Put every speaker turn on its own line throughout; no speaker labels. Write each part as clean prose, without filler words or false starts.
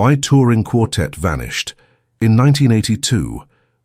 Why touring quartet vanished. In 1982,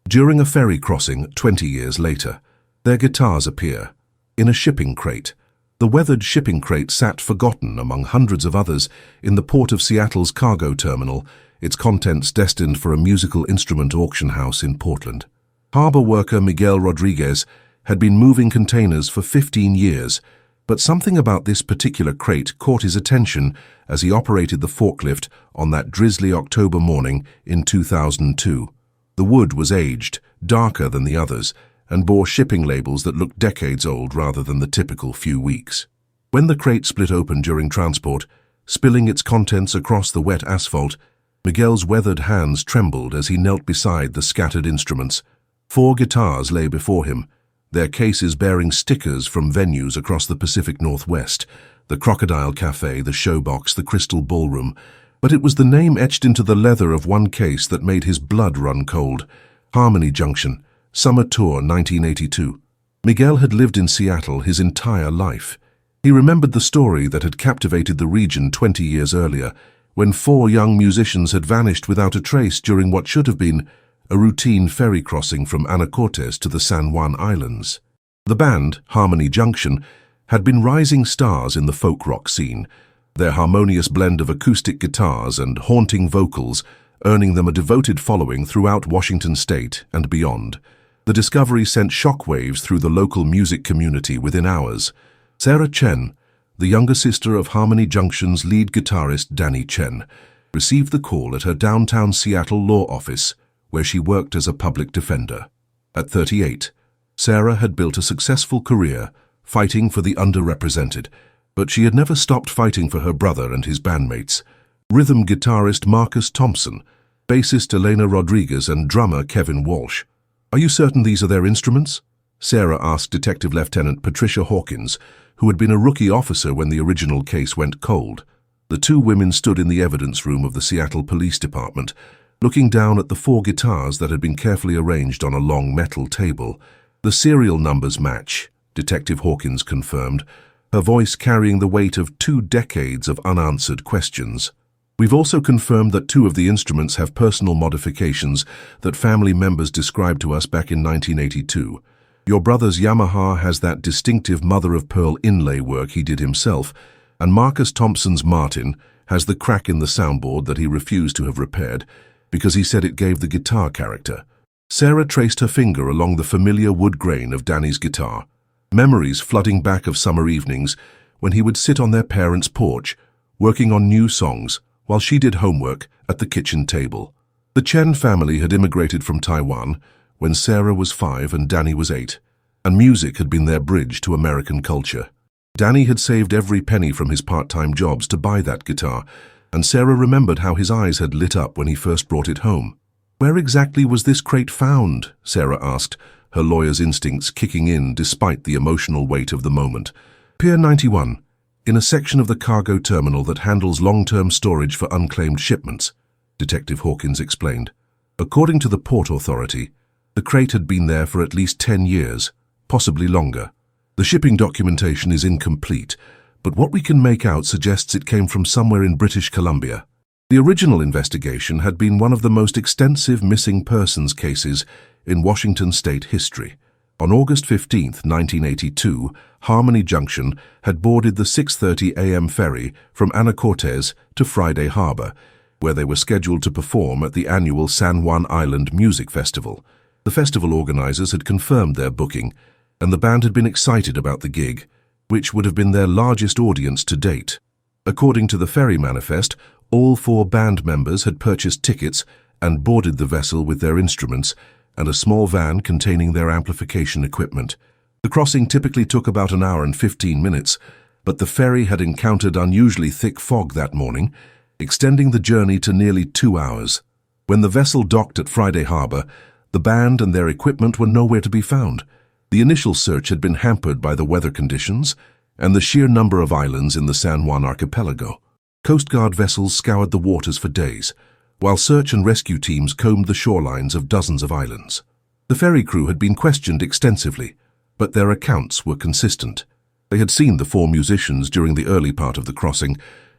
during a ferry crossing 20 years later, their guitars appear in a shipping crate. The weathered shipping crate sat forgotten among hundreds of others in the port of Seattle's cargo terminal, its contents destined for a musical instrument auction house in Portland. Harbor worker Miguel Rodriguez had been moving containers for 15 years, but something about this particular crate caught his attention as he operated the forklift on that drizzly October morning in 2002. The wood was aged, darker than the others, and bore shipping labels that looked decades old rather than the typical few weeks. When the crate split open during transport, spilling its contents across the wet asphalt, Miguel's weathered hands trembled as he knelt beside the scattered instruments. 4 guitars lay before him, their cases bearing stickers from venues across the Pacific Northwest, the Crocodile Cafe, the Showbox, the Crystal Ballroom, but it was the name etched into the leather of one case that made his blood run cold. Harmony Junction, Summer Tour 1982. Miguel had lived in Seattle his entire life. He remembered the story that had captivated the region 20 years earlier, when 4 young musicians had vanished without a trace during what should have been a routine ferry crossing from Anacortes to the San Juan Islands. The band, Harmony Junction, had been rising stars in the folk rock scene, their harmonious blend of acoustic guitars and haunting vocals earning them a devoted following throughout Washington state and beyond. The discovery sent shockwaves through the local music community within hours. Sarah Chen, the younger sister of Harmony Junction's lead guitarist Danny Chen, received the call at her downtown Seattle law office, where she worked as a public defender. At 38, Sarah had built a successful career fighting for the underrepresented, but she had never stopped fighting for her brother and his bandmates, rhythm guitarist Marcus Thompson, bassist Elena Rodriguez, and drummer Kevin Walsh. "Are you certain these are their instruments?" Sarah asked Detective Lieutenant Patricia Hawkins, who had been a rookie officer when the original case went cold. The 2 women stood in the evidence room of the Seattle Police Department, looking down at the 4 guitars that had been carefully arranged on a long metal table. "The serial numbers match," Detective Hawkins confirmed, her voice carrying the weight of 2 decades of unanswered questions. "We've also confirmed that 2 of the instruments have personal modifications that family members described to us back in 1982. Your brother's Yamaha has that distinctive mother-of-pearl inlay work he did himself, and Marcus Thompson's Martin has the crack in the soundboard that he refused to have repaired because he said it gave the guitar character." Sarah traced her finger along the familiar wood grain of Danny's guitar, memories flooding back of summer evenings when he would sit on their parents' porch, working on new songs while she did homework at the kitchen table. The Chen family had immigrated from Taiwan when Sarah was 5 and Danny was 8, and music had been their bridge to American culture. Danny had saved every penny from his part-time jobs to buy that guitar, and Sarah remembered how his eyes had lit up when he first brought it home. "Where exactly was this crate found?" Sarah asked, her lawyer's instincts kicking in despite the emotional weight of the moment. "Pier 91, in a section of the cargo terminal that handles long-term storage for unclaimed shipments," Detective Hawkins explained. According to the Port Authority, the crate had been there for at least 10 years, possibly longer. "The shipping documentation is incomplete, but what we can make out suggests it came from somewhere in British Columbia." The original investigation had been one of the most extensive missing persons cases in Washington state history. On August 15, 1982, Harmony Junction had boarded the 6:30 a.m. ferry from Anacortes to Friday Harbor, where they were scheduled to perform at the annual San Juan Island Music Festival. The festival organizers had confirmed their booking, and the band had been excited about the gig, which would have been their largest audience to date. According to the ferry manifest, all 4 band members had purchased tickets and boarded the vessel with their instruments and a small van containing their amplification equipment. The crossing typically took about an hour and 15 minutes, but the ferry had encountered unusually thick fog that morning, extending the journey to nearly 2 hours. When the vessel docked at Friday Harbor, the band and their equipment were nowhere to be found. The initial search had been hampered by the weather conditions and the sheer number of islands in the San Juan archipelago. Coast Guard vessels scoured the waters for days, while search and rescue teams combed the shorelines of dozens of islands. The ferry crew had been questioned extensively, but their accounts were consistent. They had seen the 4 musicians during the early part of the crossing,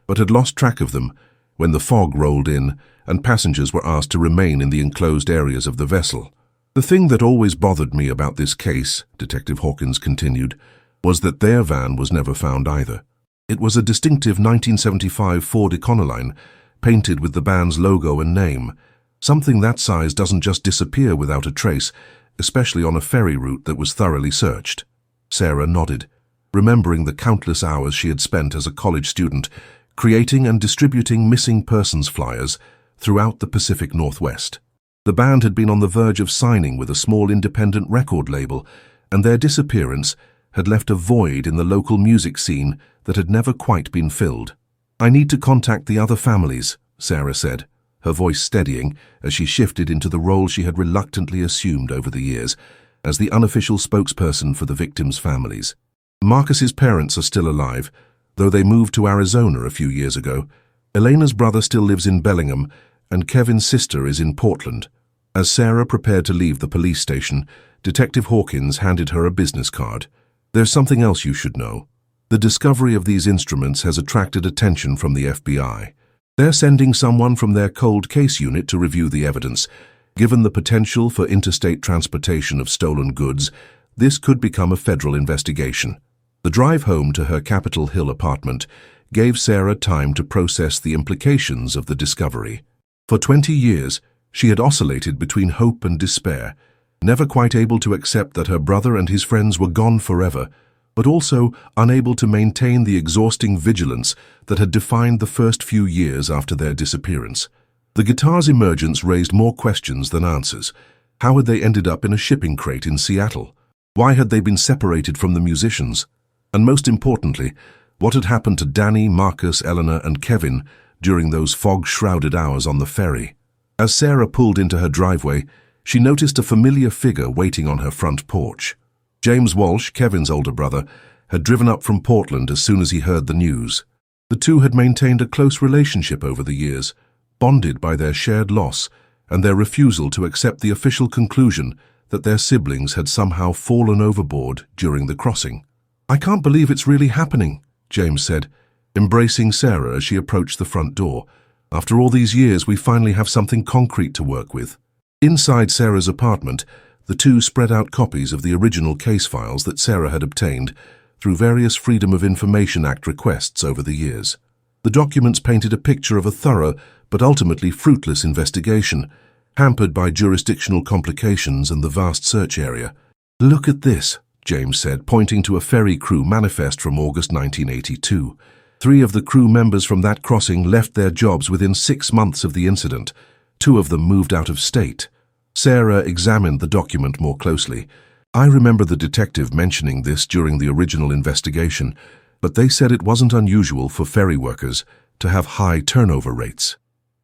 but had lost track of them when the fog rolled in and passengers were asked to remain in the enclosed areas of the vessel. The thing that always bothered me about this case, Detective Hawkins continued, was that their van was never found either. It was a distinctive 1975 Ford Econoline, painted with the band's logo and name. Something that size doesn't just disappear without a trace, especially on a ferry route that was thoroughly searched. Sarah nodded, remembering the countless hours she had spent as a college student creating and distributing missing persons flyers throughout the Pacific Northwest. The band had been on the verge of signing with a small independent record label, and their disappearance had left a void in the local music scene that had never quite been filled. "I need to contact the other families," Sarah said, her voice steadying as she shifted into the role she had reluctantly assumed over the years as the unofficial spokesperson for the victims' families. "Marcus's parents are still alive, though they moved to Arizona a few years ago. Elena's brother still lives in Bellingham, and Kevin's sister is in Portland." As Sarah prepared to leave the police station, Detective Hawkins handed her a business card. "There's something else you should know. The discovery of these instruments has attracted attention from the FBI. They're sending someone from their cold case unit to review the evidence. Given the potential for interstate transportation of stolen goods, this could become a federal investigation." The drive home to her Capitol Hill apartment gave Sarah time to process the implications of the discovery. For 20 years, she had oscillated between hope and despair, never quite able to accept that her brother and his friends were gone forever, but also unable to maintain the exhausting vigilance that had defined the first few years after their disappearance. The guitar's emergence raised more questions than answers. How had they ended up in a shipping crate in Seattle? Why had they been separated from the musicians? And most importantly, what had happened to Danny, Marcus, Eleanor, and Kevin during those fog-shrouded hours on the ferry? As Sarah pulled into her driveway, she noticed a familiar figure waiting on her front porch. James Walsh, Kevin's older brother, had driven up from Portland as soon as he heard the news. The two had maintained a close relationship over the years, bonded by their shared loss and their refusal to accept the official conclusion that their siblings had somehow fallen overboard during the crossing. "I can't believe it's really happening," James said, embracing Sarah as she approached the front door. "After all these years, we finally have something concrete to work with." Inside Sarah's apartment, the two spread out copies of the original case files that Sarah had obtained through various Freedom of Information Act requests over the years. The documents painted a picture of a thorough but ultimately fruitless investigation, hampered by jurisdictional complications and the vast search area. "Look at this," James said, pointing to a ferry crew manifest from August 1982. 3 of the crew members from that crossing left their jobs within 6 months of the incident. 2 of them moved out of state. Sarah examined the document more closely. "I remember the detective mentioning this during the original investigation, but they said it wasn't unusual for ferry workers to have high turnover rates."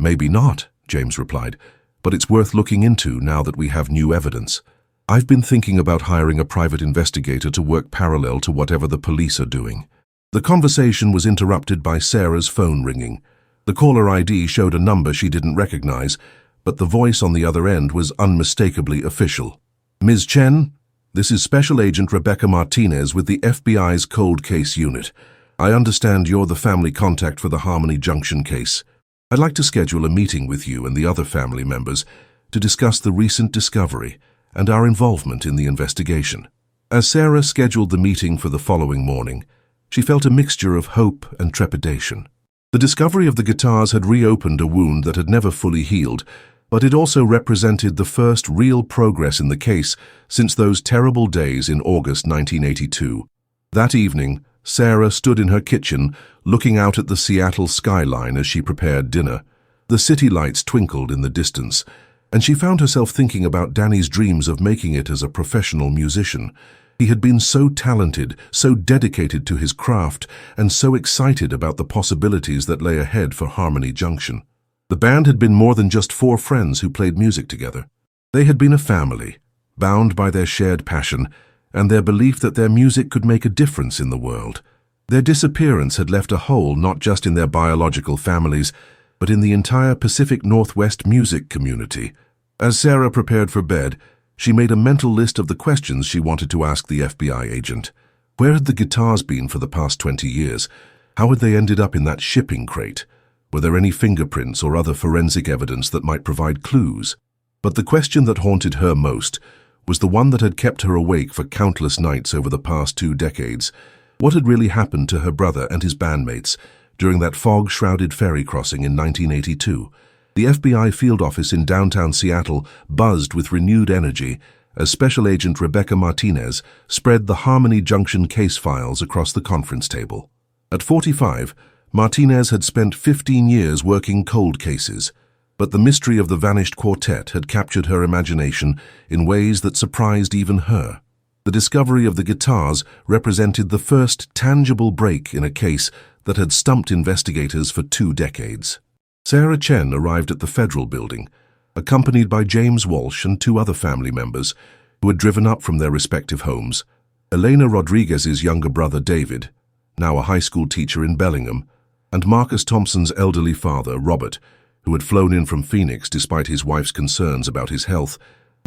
"Maybe not," James replied, "but it's worth looking into now that we have new evidence. I've been thinking about hiring a private investigator to work parallel to whatever the police are doing." The conversation was interrupted by Sarah's phone ringing. The caller ID showed a number she didn't recognize, but the voice on the other end was unmistakably official. "Ms. Chen, this is Special Agent Rebecca Martinez with the FBI's Cold Case Unit. I understand you're the family contact for the Harmony Junction case. I'd like to schedule a meeting with you and the other family members to discuss the recent discovery and our involvement in the investigation." As Sarah scheduled the meeting for the following morning, she felt a mixture of hope and trepidation. The discovery of the guitars had reopened a wound that had never fully healed, but it also represented the first real progress in the case since those terrible days in August 1982. That evening, Sarah stood in her kitchen, looking out at the Seattle skyline as she prepared dinner. The city lights twinkled in the distance, and she found herself thinking about Danny's dreams of making it as a professional musician. He had been so talented, so dedicated to his craft, and so excited about the possibilities that lay ahead for Harmony Junction. The band had been more than just 4 friends who played music together. They had been a family, bound by their shared passion and their belief that their music could make a difference in the world. Their disappearance had left a hole not just in their biological families, but in the entire Pacific Northwest music community. As Sarah prepared for bed, she made a mental list of the questions she wanted to ask the FBI agent. Where had the guitars been for the past 20 years? How had they ended up in that shipping crate? Were there any fingerprints or other forensic evidence that might provide clues? But the question that haunted her most was the one that had kept her awake for countless nights over the past 2 decades. What had really happened to her brother and his bandmates during that fog-shrouded ferry crossing in 1982? The FBI field office in downtown Seattle buzzed with renewed energy as Special Agent Rebecca Martinez spread the Harmony Junction case files across the conference table. At 45, Martinez had spent 15 years working cold cases, but the mystery of the vanished quartet had captured her imagination in ways that surprised even her. The discovery of the guitars represented the first tangible break in a case that had stumped investigators for 2 decades. Sarah Chen arrived at the Federal Building, accompanied by James Walsh and 2 other family members who had driven up from their respective homes. Elena Rodriguez's younger brother David, now a high school teacher in Bellingham, and Marcus Thompson's elderly father, Robert, who had flown in from Phoenix despite his wife's concerns about his health.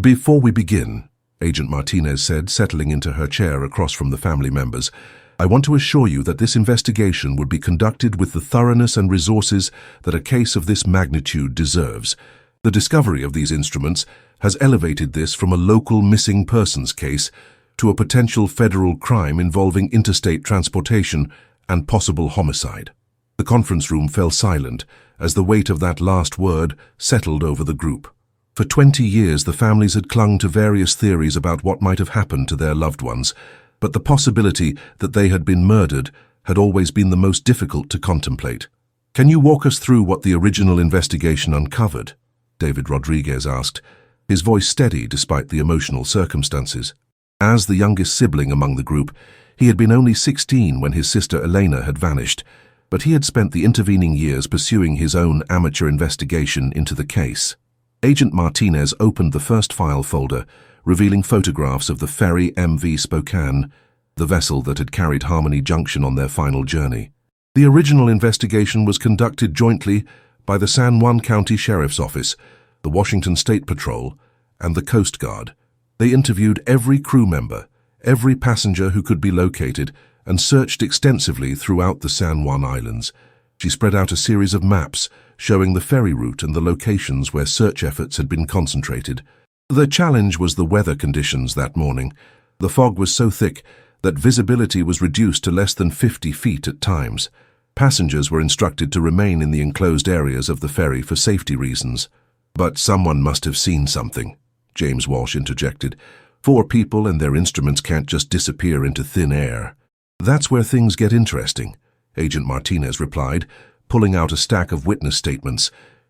"Before we begin," Agent Martinez said, settling into her chair across from the family members, "I want to assure you that this investigation would be conducted with the thoroughness and resources that a case of this magnitude deserves. The discovery of these instruments has elevated this from a local missing persons case to a potential federal crime involving interstate transportation and possible homicide." The conference room fell silent as the weight of that last word settled over the group. For 20 years, the families had clung to various theories about what might have happened to their loved ones, but the possibility that they had been murdered had always been the most difficult to contemplate. "Can you walk us through what the original investigation uncovered?" David Rodriguez asked, his voice steady despite the emotional circumstances. As the youngest sibling among the group, he had been only 16 when his sister Elena had vanished, but he had spent the intervening years pursuing his own amateur investigation into the case. Agent Martinez opened the first file folder, revealing photographs of the Ferry MV Spokane, the vessel that had carried Harmony Junction on their final journey. The original investigation was conducted jointly by the San Juan County Sheriff's Office, the Washington State Patrol, and the Coast Guard. They interviewed every crew member, every passenger who could be located, and searched extensively throughout the San Juan Islands. She spread out a series of maps showing the ferry route and the locations where search efforts had been concentrated. The challenge was the weather conditions that morning. The fog was so thick that visibility was reduced to less than 50 feet at times. Passengers were instructed to remain in the enclosed areas of the ferry for safety reasons. "But someone must have seen something," James Walsh interjected. 4 people and their instruments can't just disappear into thin air." "That's where things get interesting," Agent Martinez replied, pulling out a stack of witness statements.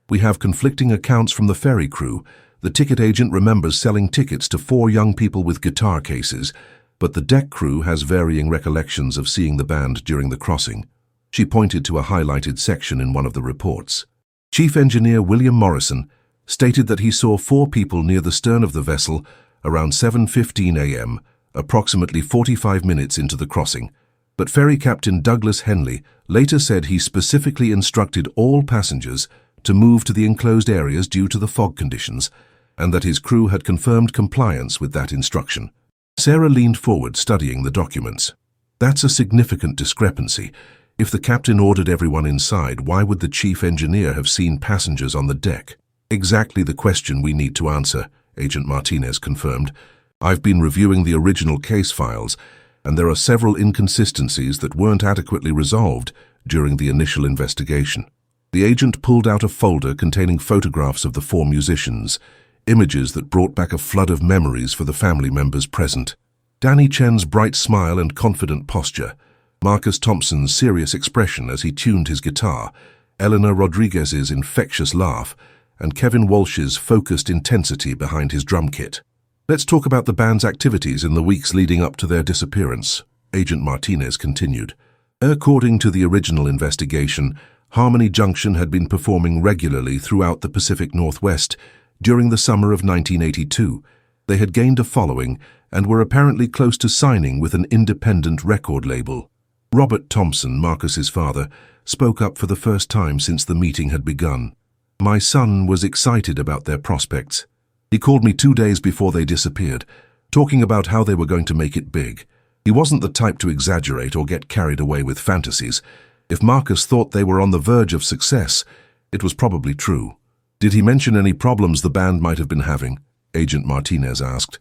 "We have conflicting accounts from the ferry crew. The ticket agent remembers selling tickets to 4 young people with guitar cases, but the deck crew has varying recollections of seeing the band during the crossing." She pointed to a highlighted section in one of the reports. Chief Engineer William Morrison stated that he saw 4 people near the stern of the vessel around 7:15 a.m., approximately 45 minutes into the crossing. But Ferry Captain Douglas Henley later said he specifically instructed all passengers to move to the enclosed areas due to the fog conditions, and that his crew had confirmed compliance with that instruction. Sarah leaned forward, studying the documents. "That's a significant discrepancy. If the captain ordered everyone inside, why would the chief engineer have seen passengers on the deck?" "Exactly the question we need to answer," Agent Martinez confirmed. "I've been reviewing the original case files, and there are several inconsistencies that weren't adequately resolved during the initial investigation." The agent pulled out a folder containing photographs of the 4 musicians, images that brought back a flood of memories for the family members present. Danny Chen's bright smile and confident posture, Marcus Thompson's serious expression as he tuned his guitar, Elena Rodriguez's infectious laugh, and Kevin Walsh's focused intensity behind his drum kit. "Let's talk about the band's activities in the weeks leading up to their disappearance," Agent Martinez continued. According to the original investigation, Harmony Junction had been performing regularly throughout the Pacific Northwest during the summer of 1982. They had gained a following and were apparently close to signing with an independent record label. Robert Thompson, Marcus's father, spoke up for the first time since the meeting had begun. "My son was excited about their prospects. He called me 2 days before they disappeared, talking about how they were going to make it big. He wasn't the type to exaggerate or get carried away with fantasies. If Marcus thought they were on the verge of success, it was probably true. Did he mention any problems the band might have been having? Agent Martinez asked.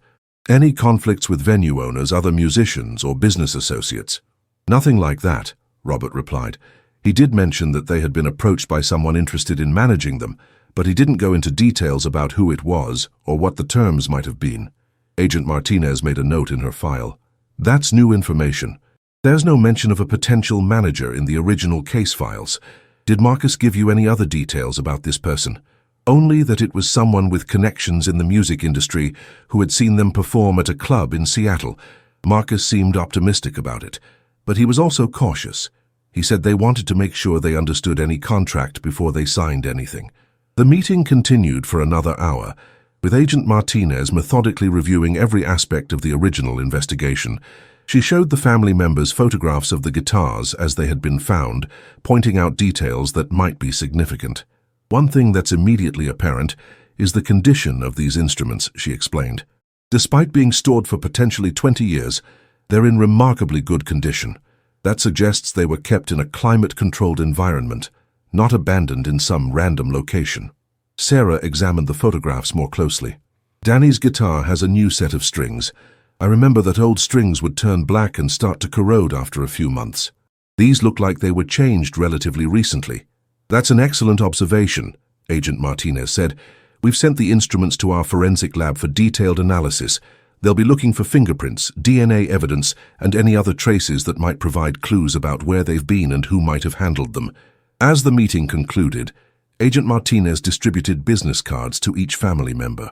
Any conflicts with venue owners, other musicians, or business associates? Nothing like that, Robert replied. He did mention that they had been approached by someone interested in managing them, but he didn't go into details about who it was or what the terms might have been. Agent Martinez made a note in her file. That's new information. There's no mention of a potential manager in the original case files. Did Marcus give you any other details about this person? Only that it was someone with connections in the music industry who had seen them perform at a club in Seattle. Marcus seemed optimistic about it, but he was also cautious. He said they wanted to make sure they understood any contract before they signed anything. The meeting continued for another hour, with Agent Martinez methodically reviewing every aspect of the original investigation. She showed the family members photographs of the guitars as they had been found, pointing out details that might be significant. One thing that's immediately apparent is the condition of these instruments, she explained. Despite being stored for potentially 20 years, they're in remarkably good condition. That suggests they were kept in a climate-controlled environment, not abandoned in some random location. Sarah examined the photographs more closely. Danny's guitar has a new set of strings. I remember that old strings would turn black and start to corrode after a few months. These look like they were changed relatively recently. That's an excellent observation, Agent Martinez said. We've sent the instruments to our forensic lab for detailed analysis. They'll be looking for fingerprints, DNA evidence, and any other traces that might provide clues about where they've been and who might have handled them. As the meeting concluded, Agent Martinez distributed business cards to each family member.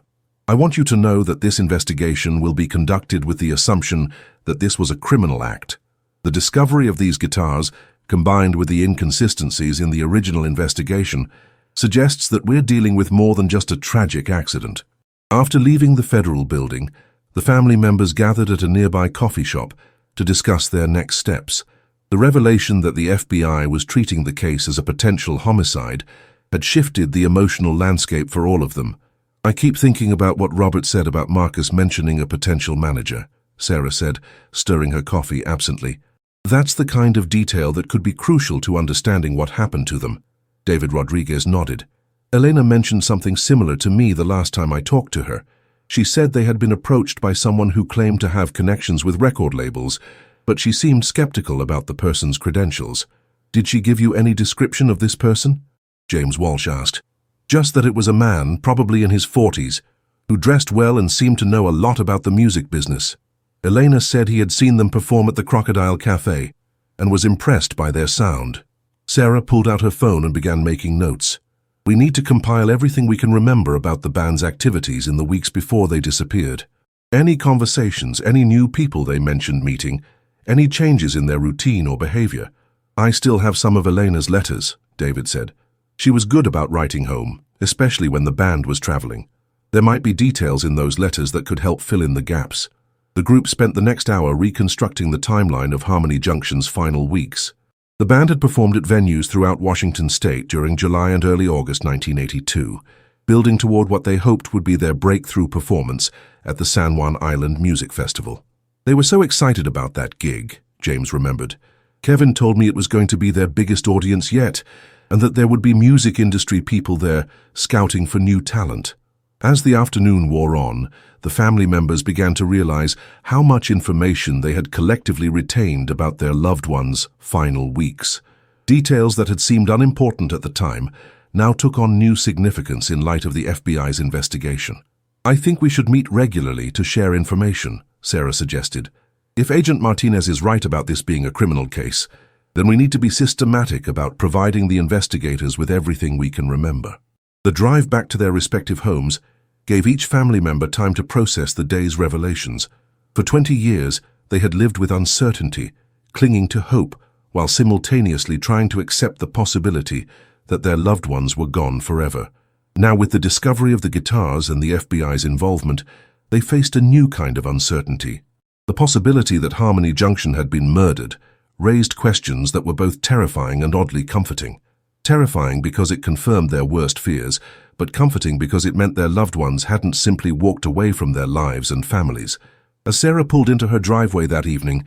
I want you to know that this investigation will be conducted with the assumption that this was a criminal act. The discovery of these guitars, combined with the inconsistencies in the original investigation, suggests that we're dealing with more than just a tragic accident. After leaving the federal building, the family members gathered at a nearby coffee shop to discuss their next steps. The revelation that the FBI was treating the case as a potential homicide had shifted the emotional landscape for all of them. I keep thinking about what Robert said about Marcus mentioning a potential manager, Sarah said, stirring her coffee absently. That's the kind of detail that could be crucial to understanding what happened to them. David Rodriguez nodded. Elena mentioned something similar to me the last time I talked to her. She said they had been approached by someone who claimed to have connections with record labels, but she seemed skeptical about the person's credentials. Did she give you any description of this person? James Walsh asked. Just that it was a man, probably in his 40s, who dressed well and seemed to know a lot about the music business. Elena said he had seen them perform at the Crocodile Cafe and was impressed by their sound. Sarah pulled out her phone and began making notes. We need to compile everything we can remember about the band's activities in the weeks before they disappeared. Any conversations, any new people they mentioned meeting, any changes in their routine or behavior. I still have some of Elena's letters, David said. She was good about writing home, especially when the band was traveling. There might be details in those letters that could help fill in the gaps. The group spent the next hour reconstructing the timeline of Harmony Junction's final weeks. The band had performed at venues throughout Washington state during July and early August 1982, building toward what they hoped would be their breakthrough performance at the San Juan Island Music Festival. They were so excited about that gig, James remembered. Kevin told me it was going to be their biggest audience yet, and that there would be music industry people there scouting for new talent. As the afternoon wore on, the family members began to realize how much information they had collectively retained about their loved ones' final weeks. Details that had seemed unimportant at the time now took on new significance in light of the FBI's investigation. I think we should meet regularly to share information, Sarah suggested. If Agent Martinez is right about this being a criminal case, then we need to be systematic about providing the investigators with everything we can remember. The drive back to their respective homes gave each family member time to process the day's revelations. For 20 years, they had lived with uncertainty, clinging to hope, while simultaneously trying to accept the possibility that their loved ones were gone forever. Now, with the discovery of the guitars and the FBI's involvement, they faced a new kind of uncertainty. The possibility that Harmony Junction had been murdered raised questions that were both terrifying and oddly comforting. Terrifying because it confirmed their worst fears, but comforting because it meant their loved ones hadn't simply walked away from their lives and families. As Sarah pulled into her driveway that evening,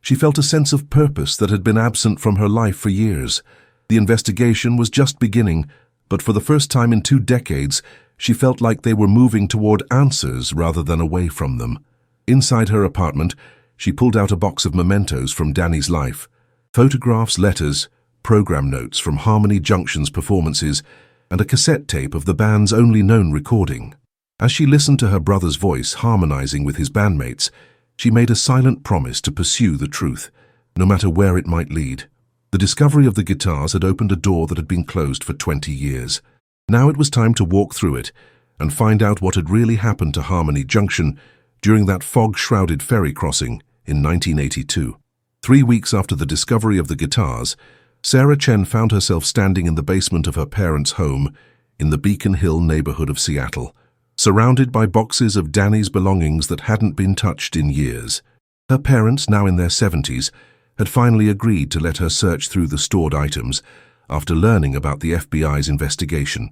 She felt a sense of purpose that had been absent from her life for years. The investigation was just beginning, but for the first time in 2 decades, she felt like they were moving toward answers rather than away from them. Inside her apartment, she pulled out a box of mementos from Danny's life. Photographs, letters, program notes from Harmony Junction's performances, and a cassette tape of the band's only known recording. As she listened to her brother's voice harmonizing with his bandmates, she made a silent promise to pursue the truth, no matter where it might lead. The discovery of the guitars had opened a door that had been closed for 20 years. Now it was time to walk through it and find out what had really happened to Harmony Junction during that fog-shrouded ferry crossing in 1982. 3 weeks after the discovery of the guitars, Sarah Chen found herself standing in the basement of her parents' home in the Beacon Hill neighborhood of Seattle, surrounded by boxes of Danny's belongings that hadn't been touched in years. Her parents, now in their 70s, had finally agreed to let her search through the stored items after learning about the FBI's investigation.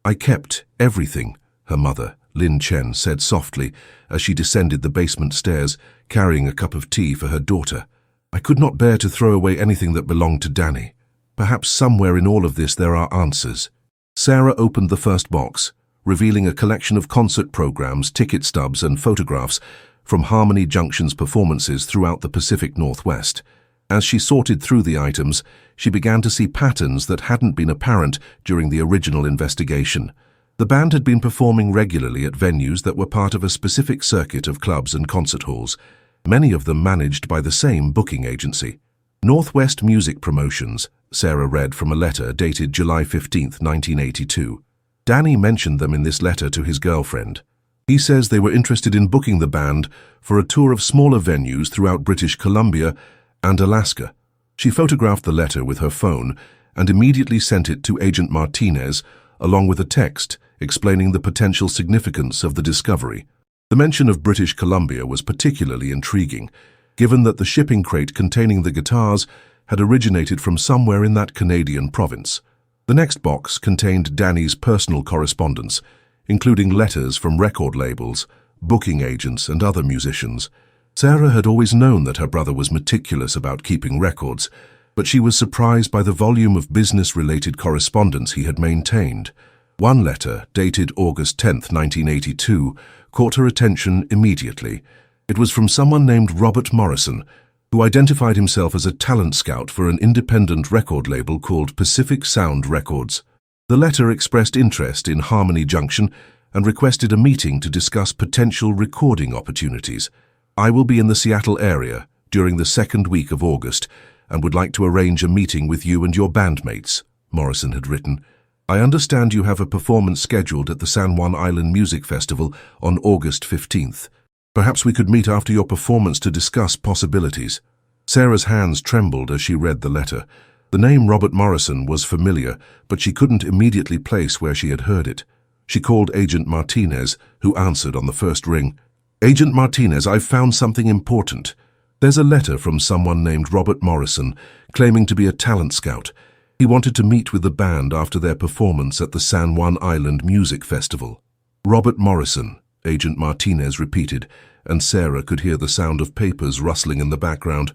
"I kept everything," her mother, Lin Chen, said softly as she descended the basement stairs, carrying a cup of tea for her daughter. "I could not bear to throw away anything that belonged to Danny. Perhaps somewhere in all of this there are answers." Sarah opened the first box, revealing a collection of concert programs, ticket stubs, and photographs from Harmony Junction's performances throughout the Pacific Northwest. As she sorted through the items, she began to see patterns that hadn't been apparent during the original investigation. The band had been performing regularly at venues that were part of a specific circuit of clubs and concert halls, many of them managed by the same booking agency. Northwest Music Promotions, Sarah read from a letter dated July 15, 1982. Danny mentioned them in this letter to his girlfriend. He says they were interested in booking the band for a tour of smaller venues throughout British Columbia and Alaska. She photographed the letter with her phone and immediately sent it to Agent Martinez, along with a text explaining the potential significance of the discovery. The mention of British Columbia was particularly intriguing, given that the shipping crate containing the guitars had originated from somewhere in that Canadian province. The next box contained Danny's personal correspondence, including letters from record labels, booking agents, and other musicians. Sarah had always known that her brother was meticulous about keeping records, but she was surprised by the volume of business-related correspondence he had maintained. One letter, dated August 10, 1982, caught her attention immediately. It was from someone named Robert Morrison, who identified himself as a talent scout for an independent record label called Pacific Sound Records. The letter expressed interest in Harmony Junction and requested a meeting to discuss potential recording opportunities. "I will be in the Seattle area during the 2nd week of August and would like to arrange a meeting with you and your bandmates," Morrison had written. "I understand you have a performance scheduled at the San Juan Island Music Festival on August 15th. Perhaps we could meet after your performance to discuss possibilities." Sarah's hands trembled as she read the letter. The name Robert Morrison was familiar, but she couldn't immediately place where she had heard it. She called Agent Martinez, who answered on the first ring. "Agent Martinez, I've found something important. There's a letter from someone named Robert Morrison claiming to be a talent scout. He wanted to meet with the band after their performance at the San Juan Island Music Festival." "Robert Morrison," Agent Martinez repeated, and Sarah could hear the sound of papers rustling in the background.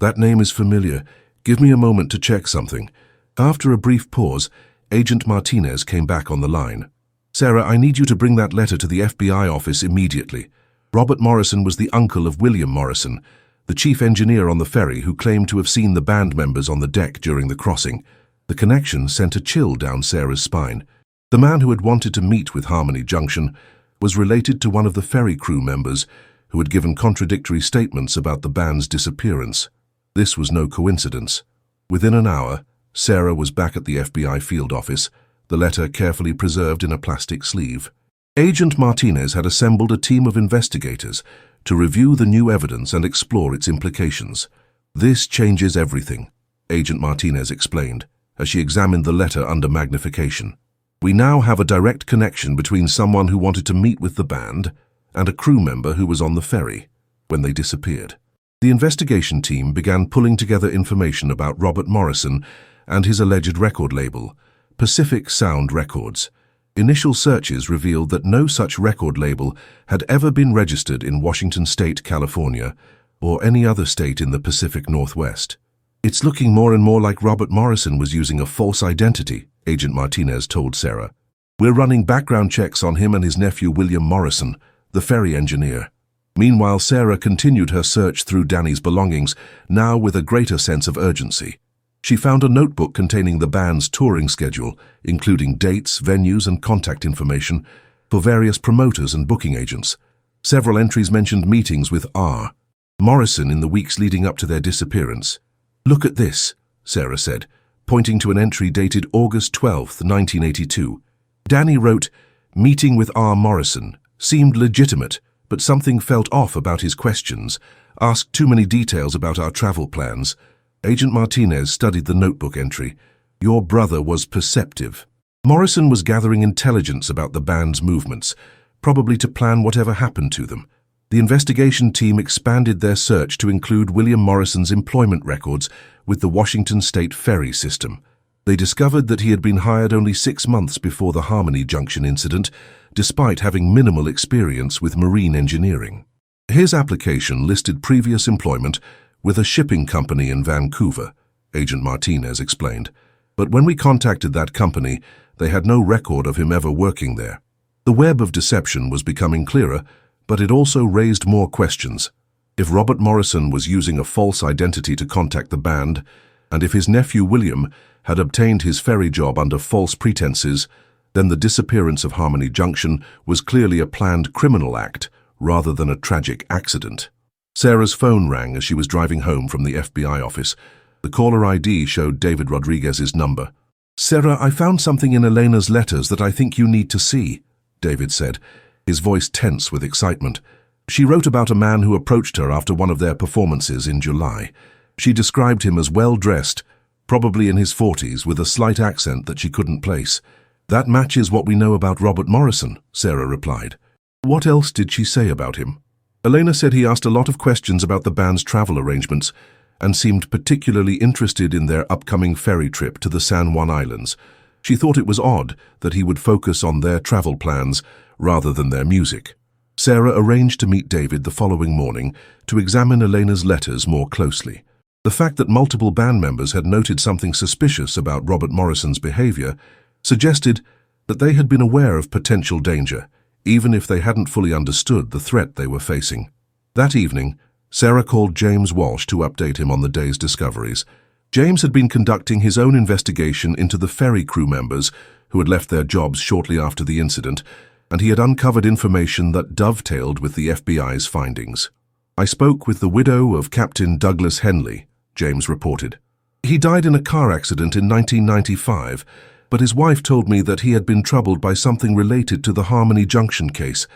"That name is familiar. Give me a moment to check something." After a brief pause, Agent Martinez came back on the line. "Sarah, I need you to bring that letter to the FBI office immediately. Robert Morrison was the uncle of William Morrison, the chief engineer on the ferry who claimed to have seen the band members on the deck during the crossing." The connection sent a chill down Sarah's spine. The man who had wanted to meet with Harmony Junction was related to one of the ferry crew members who had given contradictory statements about the band's disappearance. This was no coincidence. Within an hour, Sarah was back at the FBI field office, the letter carefully preserved in a plastic sleeve. Agent Martinez had assembled a team of investigators to review the new evidence and explore its implications. "This changes everything," Agent Martinez explained, as she examined the letter under magnification. "We now have a direct connection between someone who wanted to meet with the band and a crew member who was on the ferry when they disappeared." The investigation team began pulling together information about Robert Morrison and his alleged record label, Pacific Sound Records. Initial searches revealed that no such record label had ever been registered in Washington State, California, or any other state in the Pacific Northwest. It's looking more and more like Robert Morrison was using a false identity, Agent Martinez told Sarah. We're running background checks on him and his nephew William Morrison, the ferry engineer. Meanwhile, Sarah continued her search through Danny's belongings, now with a greater sense of urgency. She found a notebook containing the band's touring schedule, including dates, venues, and contact information for various promoters and booking agents. Several entries mentioned meetings with R. Morrison in the weeks leading up to their disappearance. "Look at this," Sarah said, pointing to an entry dated August 12, 1982. Danny wrote, "Meeting with R. Morrison. Seemed legitimate, but something felt off about his questions. Asked too many details about our travel plans." Agent Martinez studied the notebook entry. "Your brother was perceptive." Morrison was gathering intelligence about the band's movements, probably to plan whatever happened to them. The investigation team expanded their search to include William Morrison's employment records with the Washington State Ferry system. They discovered that he had been hired only 6 months before the Harmony Junction incident, despite having minimal experience with marine engineering. His application listed previous employment with a shipping company in Vancouver, Agent Martinez explained. But when we contacted that company, they had no record of him ever working there. The web of deception was becoming clearer, but it also raised more questions. If Robert Morrison was using a false identity to contact the band, and if his nephew William had obtained his ferry job under false pretenses, then the disappearance of Harmony Junction was clearly a planned criminal act rather than a tragic accident. Sarah's phone rang as she was driving home from the FBI office. The caller ID showed David Rodriguez's number. "Sarah, I found something in Elena's letters that I think you need to see," David said, his voice tense with excitement. She wrote about a man who approached her after one of their performances in July. She described him as well-dressed, probably in his 40s, with a slight accent that she couldn't place. "That matches what we know about Robert Morrison," Sarah replied. "What else did she say about him?" Elena said he asked a lot of questions about the band's travel arrangements and seemed particularly interested in their upcoming ferry trip to the San Juan Islands. She thought it was odd that he would focus on their travel plans rather than their music. Sarah arranged to meet David the following morning to examine Elena's letters more closely. The fact that multiple band members had noted something suspicious about Robert Morrison's behavior suggested that they had been aware of potential danger, even if they hadn't fully understood the threat they were facing. That evening, Sarah called James Walsh to update him on the day's discoveries. James had been conducting his own investigation into the ferry crew members who had left their jobs shortly after the incident, and he had uncovered information that dovetailed with the FBI's findings. "I spoke with the widow of Captain Douglas Henley," James reported. "He died in a car accident in 1995, but his wife told me that he had been troubled by something related to the Harmony Junction case.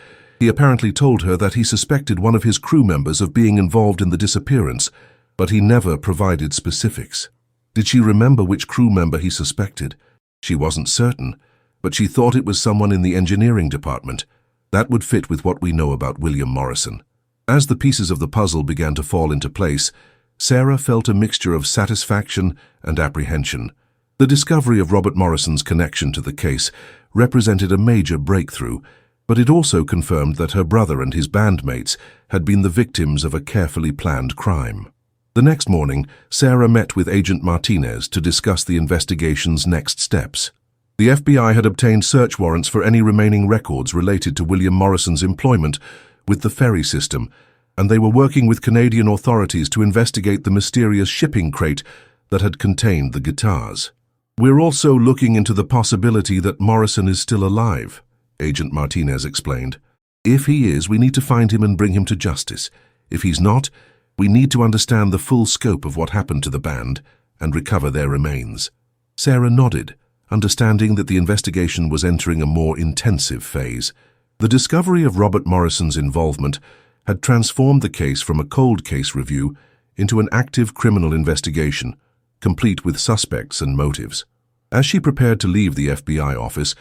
He apparently told her that he suspected one of his crew members of being involved in the disappearance, but he never provided specifics." Did she remember which crew member he suspected? She wasn't certain, but she thought it was someone in the engineering department. That would fit with what we know about William Morrison. As the pieces of the puzzle began to fall into place, Sarah felt a mixture of satisfaction and apprehension. The discovery of Robert Morrison's connection to the case represented a major breakthrough, but it also confirmed that her brother and his bandmates had been the victims of a carefully planned crime. The next morning, Sarah met with Agent Martinez to discuss the investigation's next steps. The FBI had obtained search warrants for any remaining records related to William Morrison's employment with the ferry system, and they were working with Canadian authorities to investigate the mysterious shipping crate that had contained the guitars. "We're also looking into the possibility that Morrison is still alive," Agent Martinez explained. "If he is, we need to find him and bring him to justice. If he's not, we need to understand the full scope of what happened to the band and recover their remains." Sarah nodded, understanding that the investigation was entering a more intensive phase. The discovery of Robert Morrison's involvement had transformed the case from a cold case review into an active criminal investigation, complete with suspects and motives. As she prepared to leave the FBI office,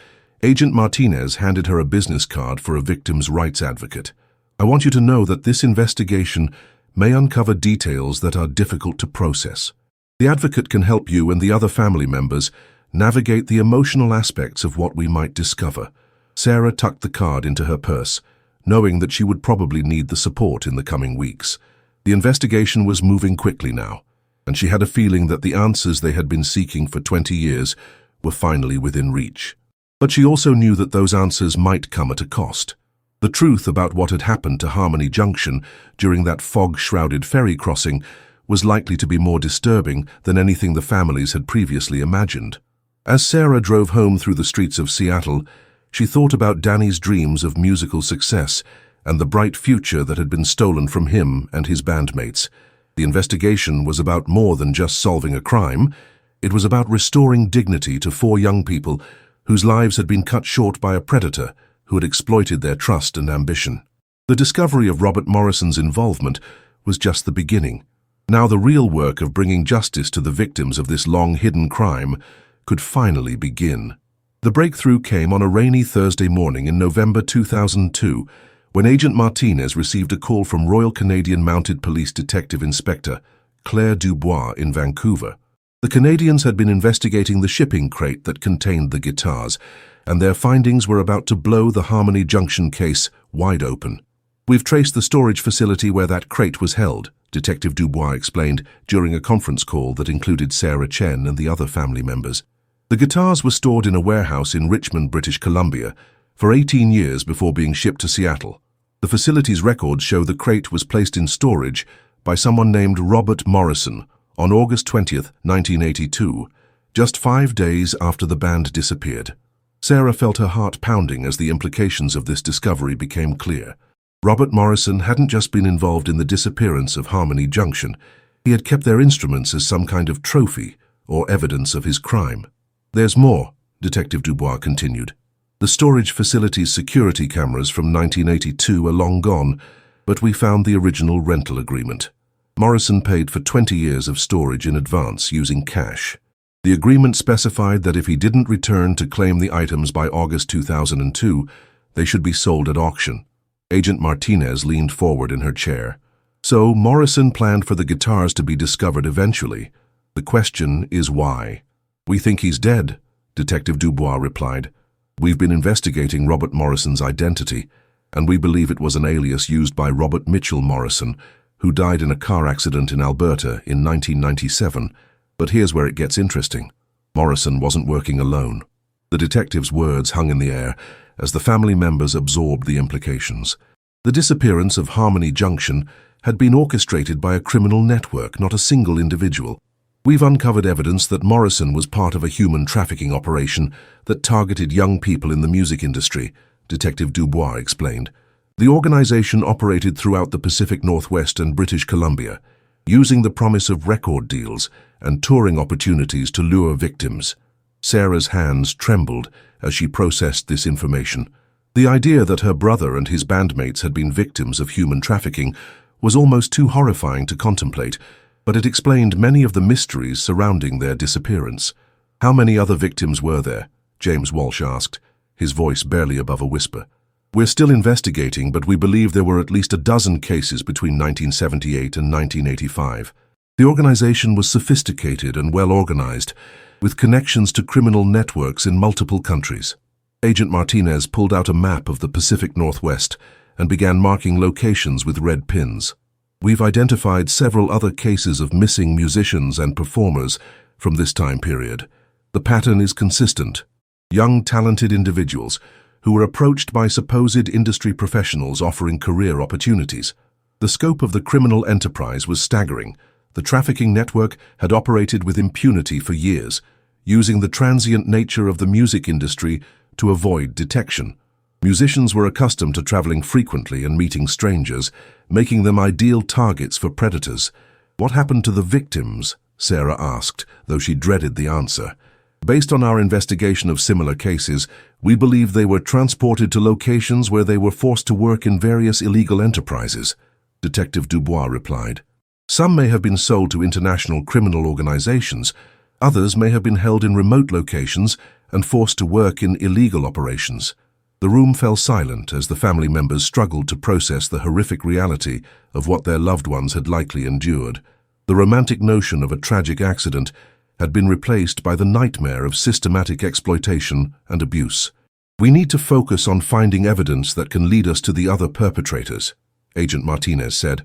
Agent Martinez handed her a business card for a victim's rights advocate. "I want you to know that this investigation may uncover details that are difficult to process. The advocate can help you and the other family members navigate the emotional aspects of what we might discover." Sarah tucked the card into her purse, knowing that she would probably need the support in the coming weeks. The investigation was moving quickly now, and she had a feeling that the answers they had been seeking for 20 years were finally within reach. But she also knew that those answers might come at a cost. The truth about what had happened to Harmony Junction during that fog-shrouded ferry crossing was likely to be more disturbing than anything the families had previously imagined. As Sarah drove home through the streets of Seattle, she thought about Danny's dreams of musical success and the bright future that had been stolen from him and his bandmates. The investigation was about more than just solving a crime. It was about restoring dignity to 4 young people whose lives had been cut short by a predator who had exploited their trust and ambition. The discovery of Robert Morrison's involvement was just the beginning. Now the real work of bringing justice to the victims of this long-hidden crime could finally begin. The breakthrough came on a rainy Thursday morning in November 2002, when Agent Martinez received a call from Royal Canadian Mounted Police Detective Inspector Claire Dubois in Vancouver. The Canadians had been investigating the shipping crate that contained the guitars, and their findings were about to blow the Harmony Junction case wide open. "We've traced the storage facility where that crate was held," Detective Dubois explained during a conference call that included Sarah Chen and the other family members. The guitars were stored in a warehouse in Richmond, British Columbia, for 18 years before being shipped to Seattle. The facility's records show the crate was placed in storage by someone named Robert Morrison on August 20, 1982, just 5 days after the band disappeared. Sarah felt her heart pounding as the implications of this discovery became clear. Robert Morrison hadn't just been involved in the disappearance of Harmony Junction. He had kept their instruments as some kind of trophy or evidence of his crime. "There's more," Detective Dubois continued. "The storage facility's security cameras from 1982 are long gone, but we found the original rental agreement. Morrison paid for 20 years of storage in advance using cash. The agreement specified that if he didn't return to claim the items by August 2002, they should be sold at auction." Agent Martinez leaned forward in her chair. "So Morrison planned for the guitars to be discovered eventually. The question is why?" "We think he's dead," Detective Dubois replied. "We've been investigating Robert Morrison's identity, and we believe it was an alias used by Robert Mitchell Morrison, who died in a car accident in Alberta in 1997. But here's where it gets interesting. Morrison wasn't working alone." The detective's words hung in the air as the family members absorbed the implications. The disappearance of Harmony Junction had been orchestrated by a criminal network, not a single individual. "We've uncovered evidence that Morrison was part of a human trafficking operation that targeted young people in the music industry," Detective Dubois explained. "The organization operated throughout the Pacific Northwest and British Columbia, using the promise of record deals and touring opportunities to lure victims." Sarah's hands trembled as she processed this information. The idea that her brother and his bandmates had been victims of human trafficking was almost too horrifying to contemplate, but it explained many of the mysteries surrounding their disappearance. "How many other victims were there?" James Walsh asked, his voice barely above a whisper. "We're still investigating, but we believe there were at least a dozen cases between 1978 and 1985. The organization was sophisticated and well-organized, with connections to criminal networks in multiple countries." Agent Martinez pulled out a map of the Pacific Northwest and began marking locations with red pins. "We've identified several other cases of missing musicians and performers from this time period. The pattern is consistent. Young, talented individuals who were approached by supposed industry professionals offering career opportunities. The scope of the criminal enterprise was staggering. The trafficking network had operated with impunity for years, using the transient nature of the music industry to avoid detection. Musicians were accustomed to traveling frequently and meeting strangers, making them ideal targets for predators. "What happened to the victims?" Sarah asked, though she dreaded the answer. "Based on our investigation of similar cases, we believe they were transported to locations where they were forced to work in various illegal enterprises," Detective Dubois replied. "Some may have been sold to international criminal organizations. Others may have been held in remote locations and forced to work in illegal operations." The room fell silent as the family members struggled to process the horrific reality of what their loved ones had likely endured. The romantic notion of a tragic accident had been replaced by the nightmare of systematic exploitation and abuse. "We need to focus on finding evidence that can lead us to the other perpetrators," Agent Martinez said.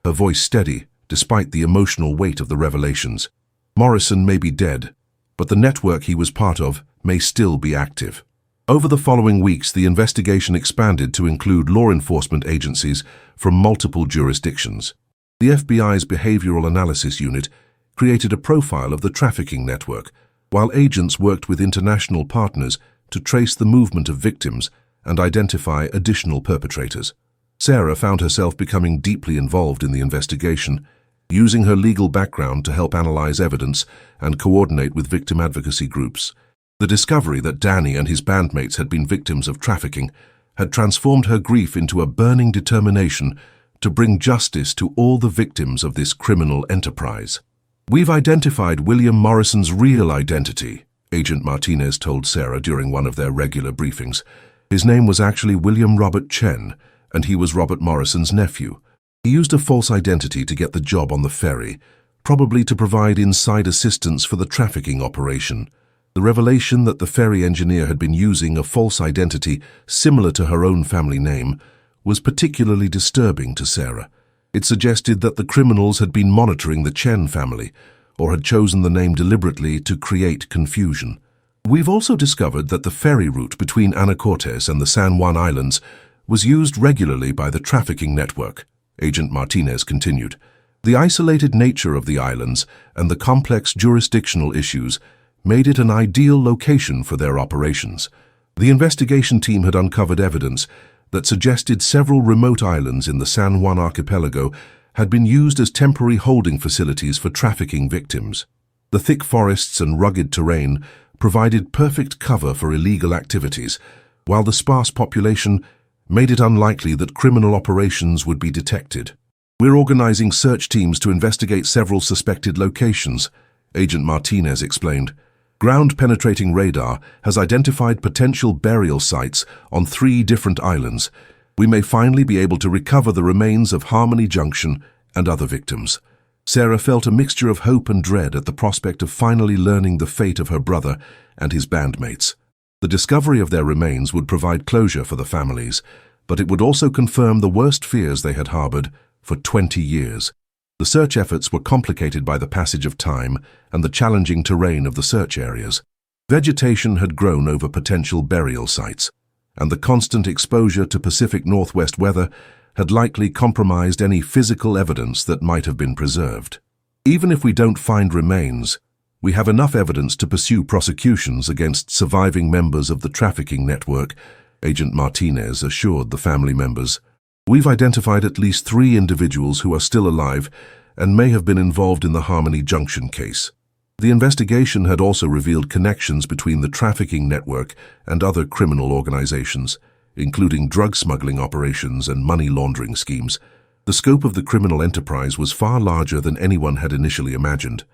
her voice steady despite the emotional weight of the revelations. Morrison may be dead, but the network he was part of may still be active. Over the following weeks, the investigation expanded to include law enforcement agencies from multiple jurisdictions. The FBI's Behavioral Analysis Unit created a profile of the trafficking network, while agents worked with international partners to trace the movement of victims and identify additional perpetrators. Sarah found herself becoming deeply involved in the investigation, using her legal background to help analyze evidence and coordinate with victim advocacy groups. The discovery that Danny and his bandmates had been victims of trafficking had transformed her grief into a burning determination to bring justice to all the victims of this criminal enterprise. "We've identified William Morrison's real identity," Agent Martinez told Sarah during one of their regular briefings. His name was actually William Robert Chen, and he was Robert Morrison's nephew. He used a false identity to get the job on the ferry, probably to provide inside assistance for the trafficking operation. The revelation that the ferry engineer had been using a false identity similar to her own family name was particularly disturbing to Sarah. It suggested that the criminals had been monitoring the Chen family, or had chosen the name deliberately to create confusion. "We've also discovered that the ferry route between Anacortes and the San Juan Islands was used regularly by the trafficking network," Agent Martinez continued. "The isolated nature of the islands and the complex jurisdictional issues made it an ideal location for their operations. The investigation team had uncovered evidence that suggested several remote islands in the San Juan archipelago had been used as temporary holding facilities for trafficking victims. The thick forests and rugged terrain provided perfect cover for illegal activities, while the sparse population made it unlikely that criminal operations would be detected. We're organizing search teams to investigate several suspected locations," Agent Martinez explained. "Ground-penetrating radar has identified potential burial sites on 3 different islands. We may finally be able to recover the remains of Harmony Junction and other victims." Sarah felt a mixture of hope and dread at the prospect of finally learning the fate of her brother and his bandmates. The discovery of their remains would provide closure for the families, but it would also confirm the worst fears they had harbored for 20 years. The search efforts were complicated by the passage of time and the challenging terrain of the search areas. Vegetation had grown over potential burial sites, and the constant exposure to Pacific Northwest weather had likely compromised any physical evidence that might have been preserved. "Even if we don't find remains, we have enough evidence to pursue prosecutions against surviving members of the trafficking network," Agent Martinez assured the family members. "We've identified at least 3 individuals who are still alive and may have been involved in the Harmony Junction case." The investigation had also revealed connections between the trafficking network and other criminal organizations, including drug smuggling operations and money laundering schemes. The scope of the criminal enterprise was far larger than anyone had initially imagined.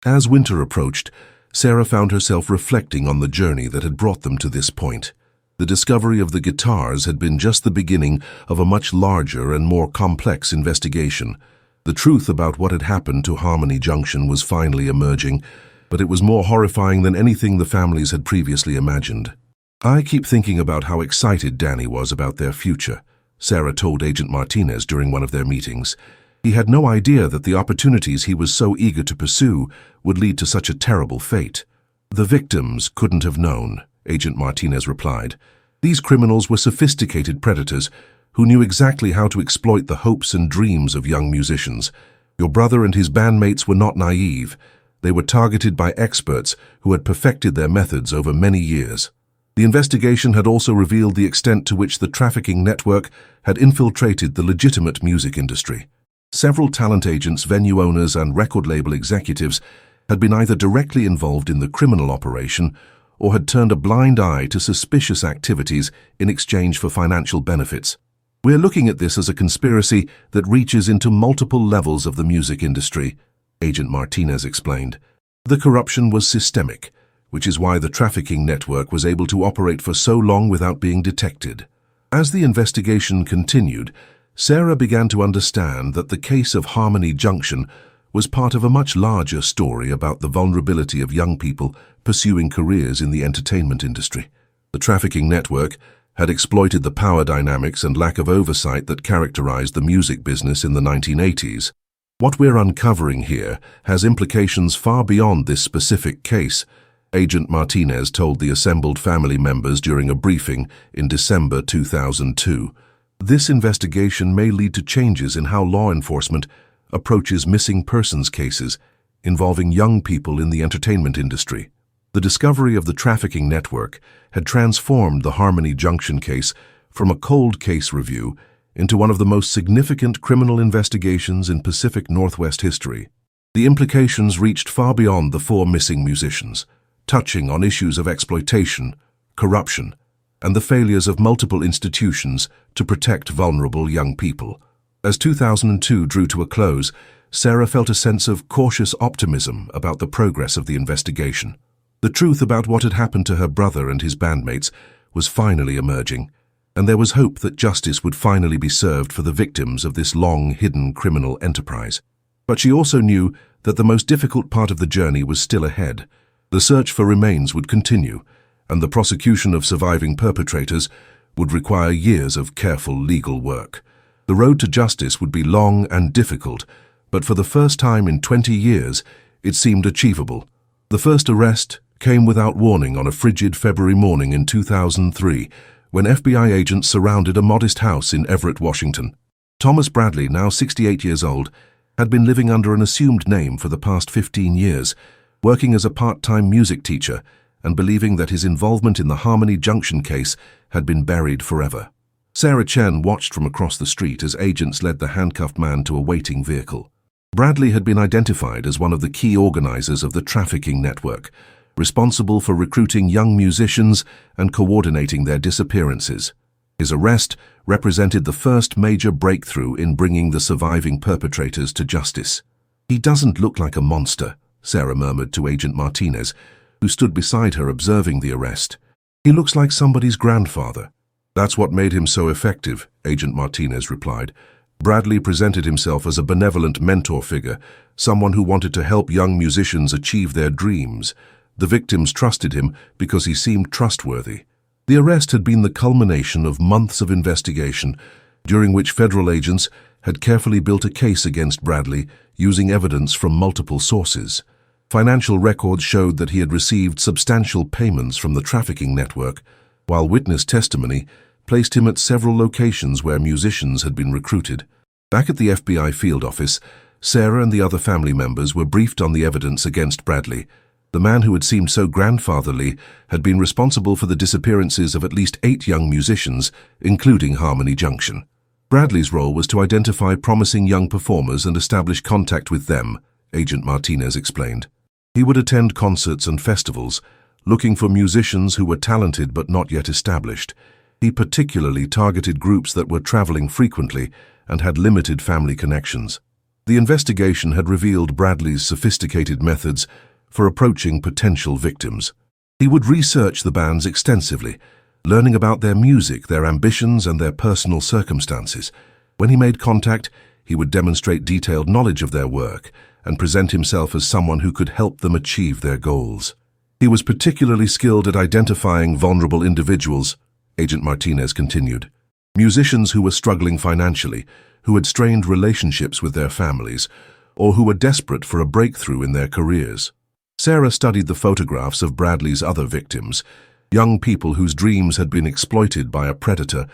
As winter approached, Sarah found herself reflecting on the journey that had brought them to this point. The discovery of the guitars had been just the beginning of a much larger and more complex investigation. The truth about what had happened to Harmony Junction was finally emerging, but it was more horrifying than anything the families had previously imagined. "I keep thinking about how excited Danny was about their future," Sarah told Agent Martinez during one of their meetings. "He had no idea that the opportunities he was so eager to pursue would lead to such a terrible fate." "The victims couldn't have known," Agent Martinez replied. "These criminals were sophisticated predators who knew exactly how to exploit the hopes and dreams of young musicians. Your brother and his bandmates were not naive. They were targeted by experts who had perfected their methods over many years." The investigation had also revealed the extent to which the trafficking network had infiltrated the legitimate music industry. Several talent agents, venue owners, and record label executives had been either directly involved in the criminal operation or had turned a blind eye to suspicious activities in exchange for financial benefits. "We're looking at this as a conspiracy that reaches into multiple levels of the music industry," Agent Martinez explained. "The corruption was systemic, which is why the trafficking network was able to operate for so long without being detected." As the investigation continued, Sarah began to understand that the case of Harmony Junction was part of a much larger story about the vulnerability of young people pursuing careers in the entertainment industry. The trafficking network had exploited the power dynamics and lack of oversight that characterized the music business in the 1980s. What we're uncovering here has implications far beyond this specific case, Agent Martinez told the assembled family members during a briefing in December 2002. This investigation may lead to changes in how law enforcement approaches missing persons cases involving young people in the entertainment industry. The discovery of the trafficking network had transformed the Harmony Junction case from a cold case review into one of the most significant criminal investigations in Pacific Northwest history. The implications reached far beyond the 4 missing musicians, touching on issues of exploitation, corruption, and the failures of multiple institutions to protect vulnerable young people. As 2002 drew to a close, Sarah felt a sense of cautious optimism about the progress of the investigation. The truth about what had happened to her brother and his bandmates was finally emerging, and there was hope that justice would finally be served for the victims of this long-hidden criminal enterprise. But she also knew that the most difficult part of the journey was still ahead. The search for remains would continue, and the prosecution of surviving perpetrators would require years of careful legal work. The road to justice would be long and difficult, but for the first time in 20 years, it seemed achievable. The first arrest came without warning on a frigid February morning in 2003, when FBI agents surrounded a modest house in Everett, Washington. Thomas Bradley, now 68 years old, had been living under an assumed name for the past 15 years, working as a part-time music teacher and believing that his involvement in the Harmony Junction case had been buried forever. Sarah Chen watched from across the street as agents led the handcuffed man to a waiting vehicle. Bradley had been identified as one of the key organizers of the trafficking network, responsible for recruiting young musicians and coordinating their disappearances. His arrest represented the first major breakthrough in bringing the surviving perpetrators to justice. "He doesn't look like a monster," Sarah murmured to Agent Martinez, who stood beside her observing the arrest. "He looks like somebody's grandfather." "That's what made him so effective," Agent Martinez replied. Bradley presented himself as a benevolent mentor figure, someone who wanted to help young musicians achieve their dreams. The victims trusted him because he seemed trustworthy. The arrest had been the culmination of months of investigation, during which federal agents had carefully built a case against Bradley using evidence from multiple sources. Financial records showed that he had received substantial payments from the trafficking network, while witness testimony placed him at several locations where musicians had been recruited. Back at the FBI field office, Sarah and the other family members were briefed on the evidence against Bradley. The man who had seemed so grandfatherly had been responsible for the disappearances of at least 8 young musicians, including Harmony Junction. Bradley's role was to identify promising young performers and establish contact with them, Agent Martinez explained. He would attend concerts and festivals, looking for musicians who were talented but not yet established. He particularly targeted groups that were traveling frequently and had limited family connections. The investigation had revealed Bradley's sophisticated methods for approaching potential victims. He would research the bands extensively, learning about their music, their ambitions, and their personal circumstances. When he made contact, he would demonstrate detailed knowledge of their work and present himself as someone who could help them achieve their goals. He was particularly skilled at identifying vulnerable individuals, Agent Martinez continued. Musicians who were struggling financially, who had strained relationships with their families, or who were desperate for a breakthrough in their careers. Sarah studied the photographs of Bradley's other victims, young people whose dreams had been exploited by a predator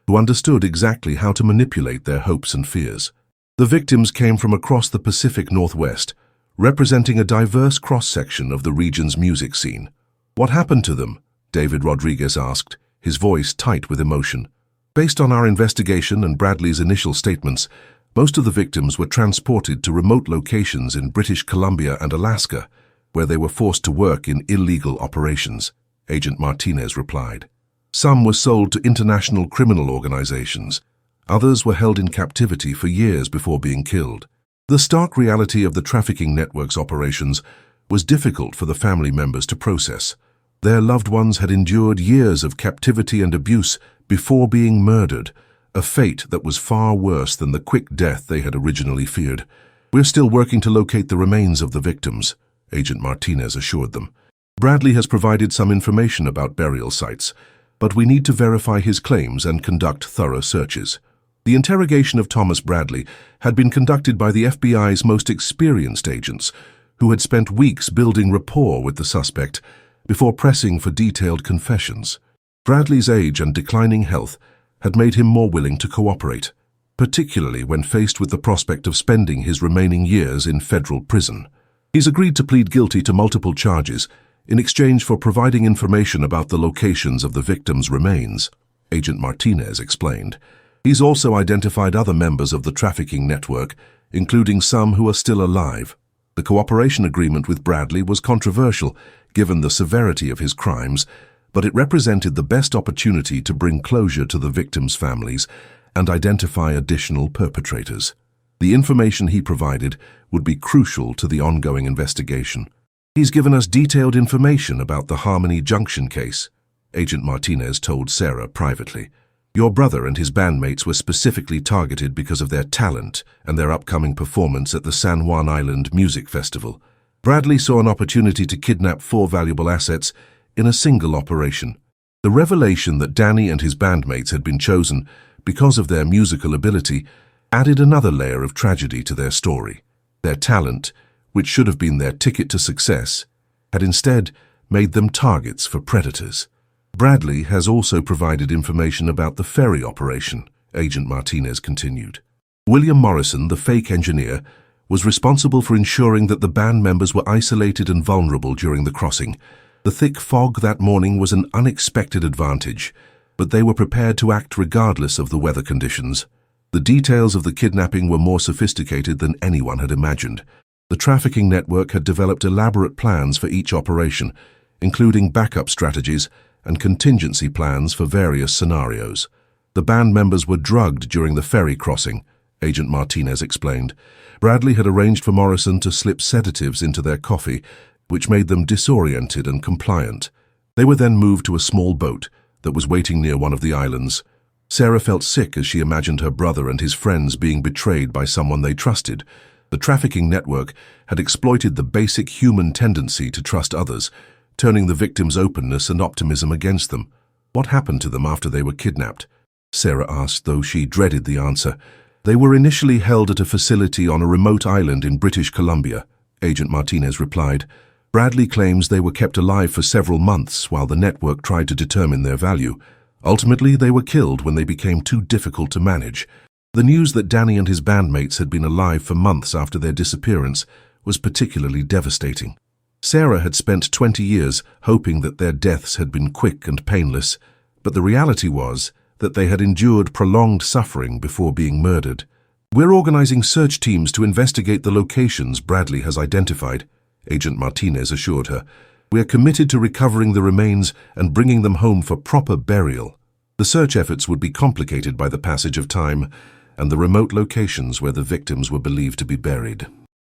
who understood exactly how to manipulate their hopes and fears. The victims came from across the Pacific Northwest, representing a diverse cross-section of the region's music scene. "What happened to them?" David Rodriguez asked, his voice tight with emotion. "Based on our investigation and Bradley's initial statements, most of the victims were transported to remote locations in British Columbia and Alaska, where they were forced to work in illegal operations," Agent Martinez replied. "Some were sold to international criminal organizations. Others were held in captivity for years before being killed." The stark reality of the trafficking network's operations was difficult for the family members to process. Their loved ones had endured years of captivity and abuse before being murdered, a fate that was far worse than the quick death they had originally feared. "We're still working to locate the remains of the victims," Agent Martinez assured them. "Bradley has provided some information about burial sites. but we need to verify his claims and conduct thorough searches. The interrogation of Thomas Bradley had been conducted by the FBI's most experienced agents, who had spent weeks building rapport with the suspect before pressing for detailed confessions. Bradley's age and declining health had made him more willing to cooperate, particularly when faced with the prospect of spending his remaining years in federal prison. He's agreed to plead guilty to multiple charges in exchange for providing information about the locations of the victims' remains, Agent Martinez explained. He's also identified other members of the trafficking network, including some who are still alive. The cooperation agreement with Bradley was controversial, given the severity of his crimes, but it represented the best opportunity to bring closure to the victims' families and identify additional perpetrators. The information he provided would be crucial to the ongoing investigation. He's given us detailed information about the Harmony Junction case, Agent Martinez told Sarah privately. Your brother and his bandmates were specifically targeted because of their talent and their upcoming performance at the San Juan Island Music Festival. Bradley saw an opportunity to kidnap 4 valuable assets in a single operation. The revelation that Danny and his bandmates had been chosen because of their musical ability added another layer of tragedy to their story. Their talent, which should have been their ticket to success, had instead made them targets for predators. Bradley has also provided information about the Ferry operation, Agent Martinez continued. William Morrison, the fake engineer, was responsible for ensuring that the band members were isolated and vulnerable during the crossing. The thick fog that morning was an unexpected advantage, but they were prepared to act regardless of the weather conditions. The details of the kidnapping were more sophisticated than anyone had imagined. The trafficking network had developed elaborate plans for each operation, including backup strategies and contingency plans for various scenarios. The band members were drugged during the ferry crossing, Agent Martinez explained. Bradley had arranged for Morrison to slip sedatives into their coffee, which made them disoriented and compliant. They were then moved to a small boat that was waiting near one of the islands. Sarah felt sick as she imagined her brother and his friends being betrayed by someone they trusted. The trafficking network had exploited the basic human tendency to trust others, turning the victims' openness and optimism against them. What happened to them after they were kidnapped? Sarah asked, though she dreaded the answer. They were initially held at a facility on a remote island in British Columbia, Agent Martinez replied. Bradley claims they were kept alive for several months while the network tried to determine their value. Ultimately, they were killed when they became too difficult to manage. The news that Danny and his bandmates had been alive for months after their disappearance was particularly devastating. Sarah had spent 20 years hoping that their deaths had been quick and painless, but the reality was that they had endured prolonged suffering before being murdered. We're organizing search teams to investigate the locations Bradley has identified, Agent Martinez assured her. We're committed to recovering the remains and bringing them home for proper burial. The search efforts would be complicated by the passage of time and the remote locations where the victims were believed to be buried.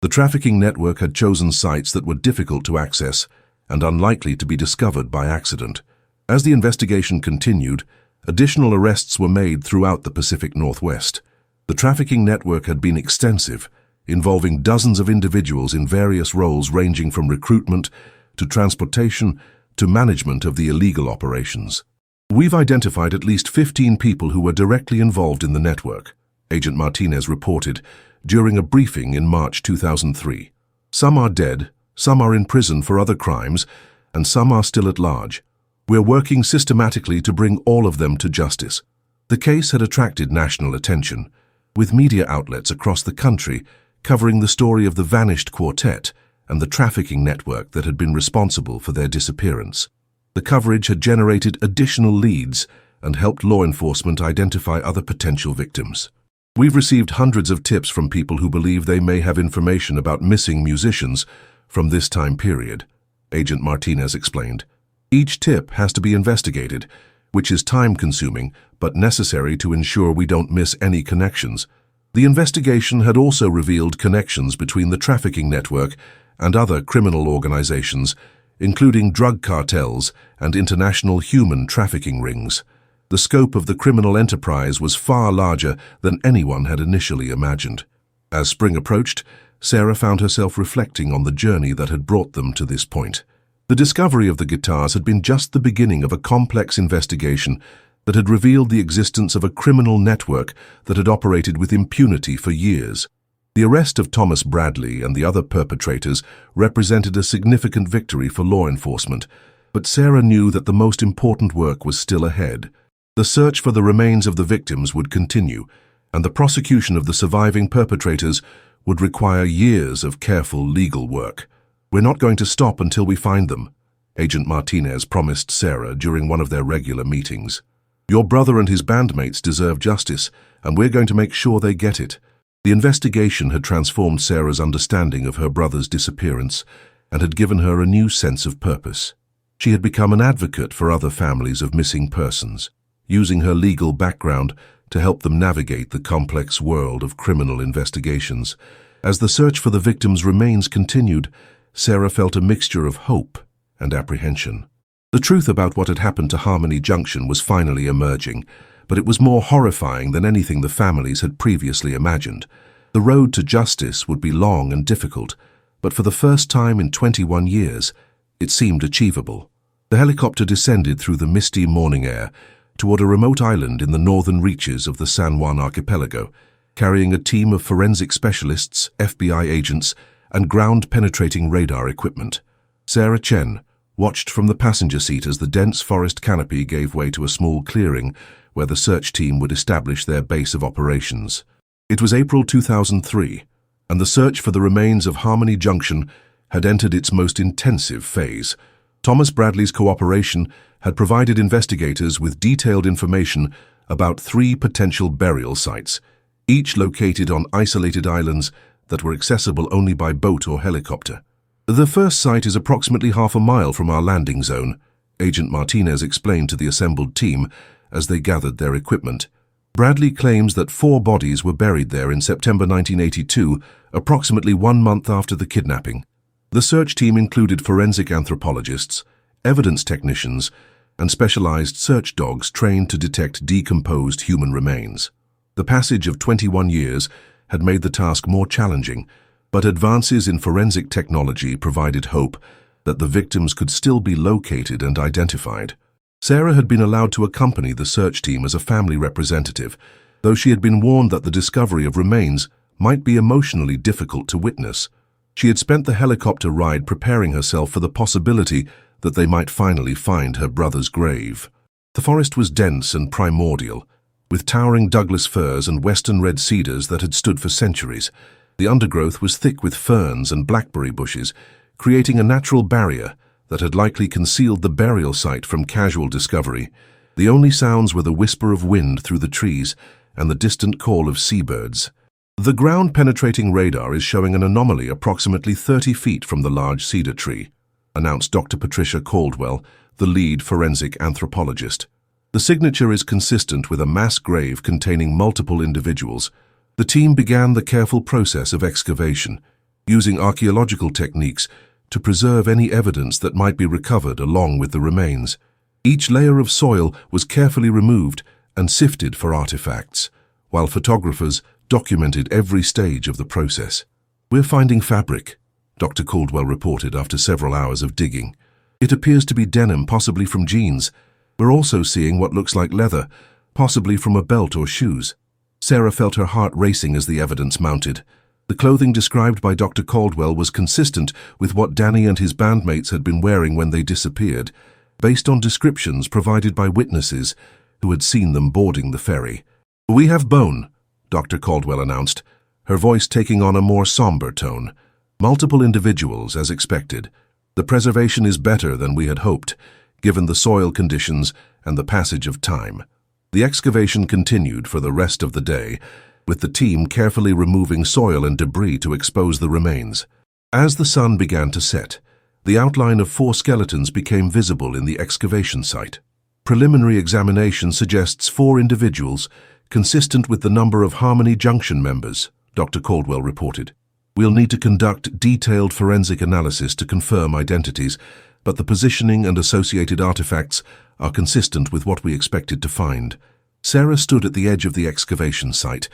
The trafficking network had chosen sites that were difficult to access and unlikely to be discovered by accident. As the investigation continued, additional arrests were made throughout the Pacific Northwest. The trafficking network had been extensive, involving dozens of individuals in various roles ranging from recruitment to transportation to management of the illegal operations. We've identified at least 15 people who were directly involved in the network, Agent Martinez reported during a briefing in March 2003. Some are dead, some are in prison for other crimes, and some are still at large. We're working systematically to bring all of them to justice. The case had attracted national attention, with media outlets across the country covering the story of the vanished Quartet and the trafficking network that had been responsible for their disappearance. The coverage had generated additional leads and helped law enforcement identify other potential victims. We've received hundreds of tips from people who believe they may have information about missing musicians from this time period, Agent Martinez explained. Each tip has to be investigated, which is time-consuming but necessary to ensure we don't miss any connections. The investigation had also revealed connections between the trafficking network and other criminal organizations, including drug cartels and international human trafficking rings. The scope of the criminal enterprise was far larger than anyone had initially imagined. As spring approached, Sarah found herself reflecting on the journey that had brought them to this point. The discovery of the guitars had been just the beginning of a complex investigation that had revealed the existence of a criminal network that had operated with impunity for years. The arrest of Thomas Bradley and the other perpetrators represented a significant victory for law enforcement, but Sarah knew that the most important work was still ahead. The search for the remains of the victims would continue, and the prosecution of the surviving perpetrators would require years of careful legal work. "We're not going to stop until we find them," Agent Martinez promised Sarah during one of their regular meetings. "Your brother and his bandmates deserve justice, and we're going to make sure they get it." The investigation had transformed Sarah's understanding of her brother's disappearance and had given her a new sense of purpose. She had become an advocate for other families of missing persons, using her legal background to help them navigate the complex world of criminal investigations. As the search for the victims' remains continued, Sarah felt a mixture of hope and apprehension. The truth about what had happened to Harmony Junction was finally emerging, but it was more horrifying than anything the families had previously imagined. The road to justice would be long and difficult, but for the first time in 21 years, it seemed achievable. The helicopter descended through the misty morning air toward a remote island in the northern reaches of the San Juan archipelago, carrying a team of forensic specialists, FBI agents, and ground-penetrating radar equipment. Sarah Chen watched from the passenger seat as the dense forest canopy gave way to a small clearing where the search team would establish their base of operations. It was April 2003, and the search for the remains of Harmony Junction had entered its most intensive phase. Thomas Bradley's cooperation had provided investigators with detailed information about 3 potential burial sites, each located on isolated islands that were accessible only by boat or helicopter. "The first site is approximately half a mile from our landing zone," Agent Martinez explained to the assembled team as they gathered their equipment. Bradley claims that 4 bodies were buried there in September 1982, approximately 1 month after the kidnapping. The search team included forensic anthropologists, evidence technicians, and specialized search dogs trained to detect decomposed human remains. The passage of 21 years had made the task more challenging, but advances in forensic technology provided hope that the victims could still be located and identified. Sarah had been allowed to accompany the search team as a family representative, though she had been warned that the discovery of remains might be emotionally difficult to witness. She had spent the helicopter ride preparing herself for the possibility that they might finally find her brother's grave. The forest was dense and primordial, with towering Douglas firs and western red cedars that had stood for centuries. The undergrowth was thick with ferns and blackberry bushes, creating a natural barrier that had likely concealed the burial site from casual discovery. The only sounds were the whisper of wind through the trees and the distant call of seabirds. "The ground-penetrating radar is showing an anomaly approximately 30 feet from the large cedar tree," announced Dr. Patricia Caldwell, the lead forensic anthropologist. "The signature is consistent with a mass grave containing multiple individuals." The team began the careful process of excavation, using archaeological techniques to preserve any evidence that might be recovered along with the remains. Each layer of soil was carefully removed and sifted for artifacts, while photographers documented every stage of the process. "We're finding fabric," Dr. Caldwell reported after several hours of digging. "It appears to be denim, possibly from jeans. We're also seeing what looks like leather, possibly from a belt or shoes." Sarah felt her heart racing as the evidence mounted. The clothing described by Dr. Caldwell was consistent with what Danny and his bandmates had been wearing when they disappeared, based on descriptions provided by witnesses who had seen them boarding the ferry. "We have bone," Dr. Caldwell announced, her voice taking on a more somber tone. "Multiple individuals, as expected. The preservation is better than we had hoped, given the soil conditions and the passage of time." The excavation continued for the rest of the day, with the team carefully removing soil and debris to expose the remains. As the sun began to set, the outline of 4 skeletons became visible in the excavation site. Preliminary examination suggests 4 individuals, consistent with the number of Harmony Junction members, Dr. Caldwell reported. "We'll need to conduct detailed forensic analysis to confirm identities, but the positioning and associated artifacts are consistent with what we expected to find." Sarah stood at the edge of the excavation site,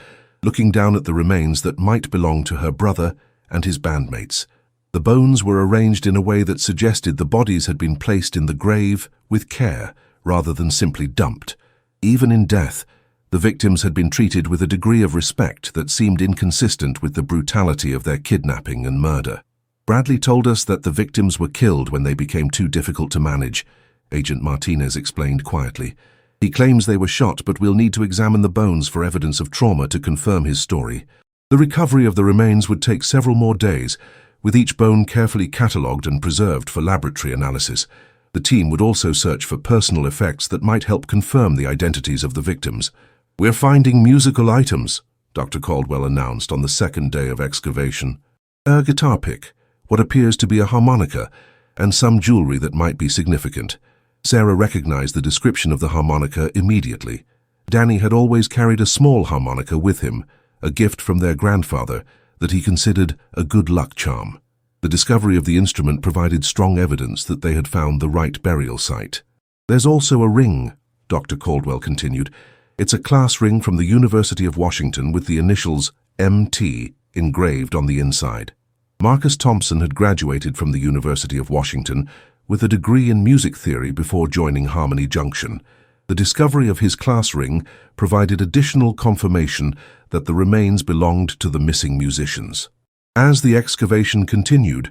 looking down at the remains that might belong to her brother and his bandmates. The bones were arranged in a way that suggested the bodies had been placed in the grave with care rather than simply dumped. Even in death, the victims had been treated with a degree of respect that seemed inconsistent with the brutality of their kidnapping and murder. Bradley told us that the victims were killed when they became too difficult to manage, Agent Martinez explained quietly. He claims they were shot, but we'll need to examine the bones for evidence of trauma to confirm his story. The recovery of the remains would take several more days, with each bone carefully catalogued and preserved for laboratory analysis. The team would also search for personal effects that might help confirm the identities of the victims. "We're finding musical items," Dr. Caldwell announced on the second day of excavation. "A guitar pick, what appears to be a harmonica, and some jewelry that might be significant." Sarah recognized the description of the harmonica immediately. Danny had always carried a small harmonica with him, a gift from their grandfather that he considered a good luck charm. The discovery of the instrument provided strong evidence that they had found the right burial site. "There's also a ring," Dr. Caldwell continued. "It's a class ring from the University of Washington with the initials MT engraved on the inside." Marcus Thompson had graduated from the University of Washington with a degree in music theory before joining Harmony Junction. The discovery of his class ring provided additional confirmation that the remains belonged to the missing musicians. As the excavation continued,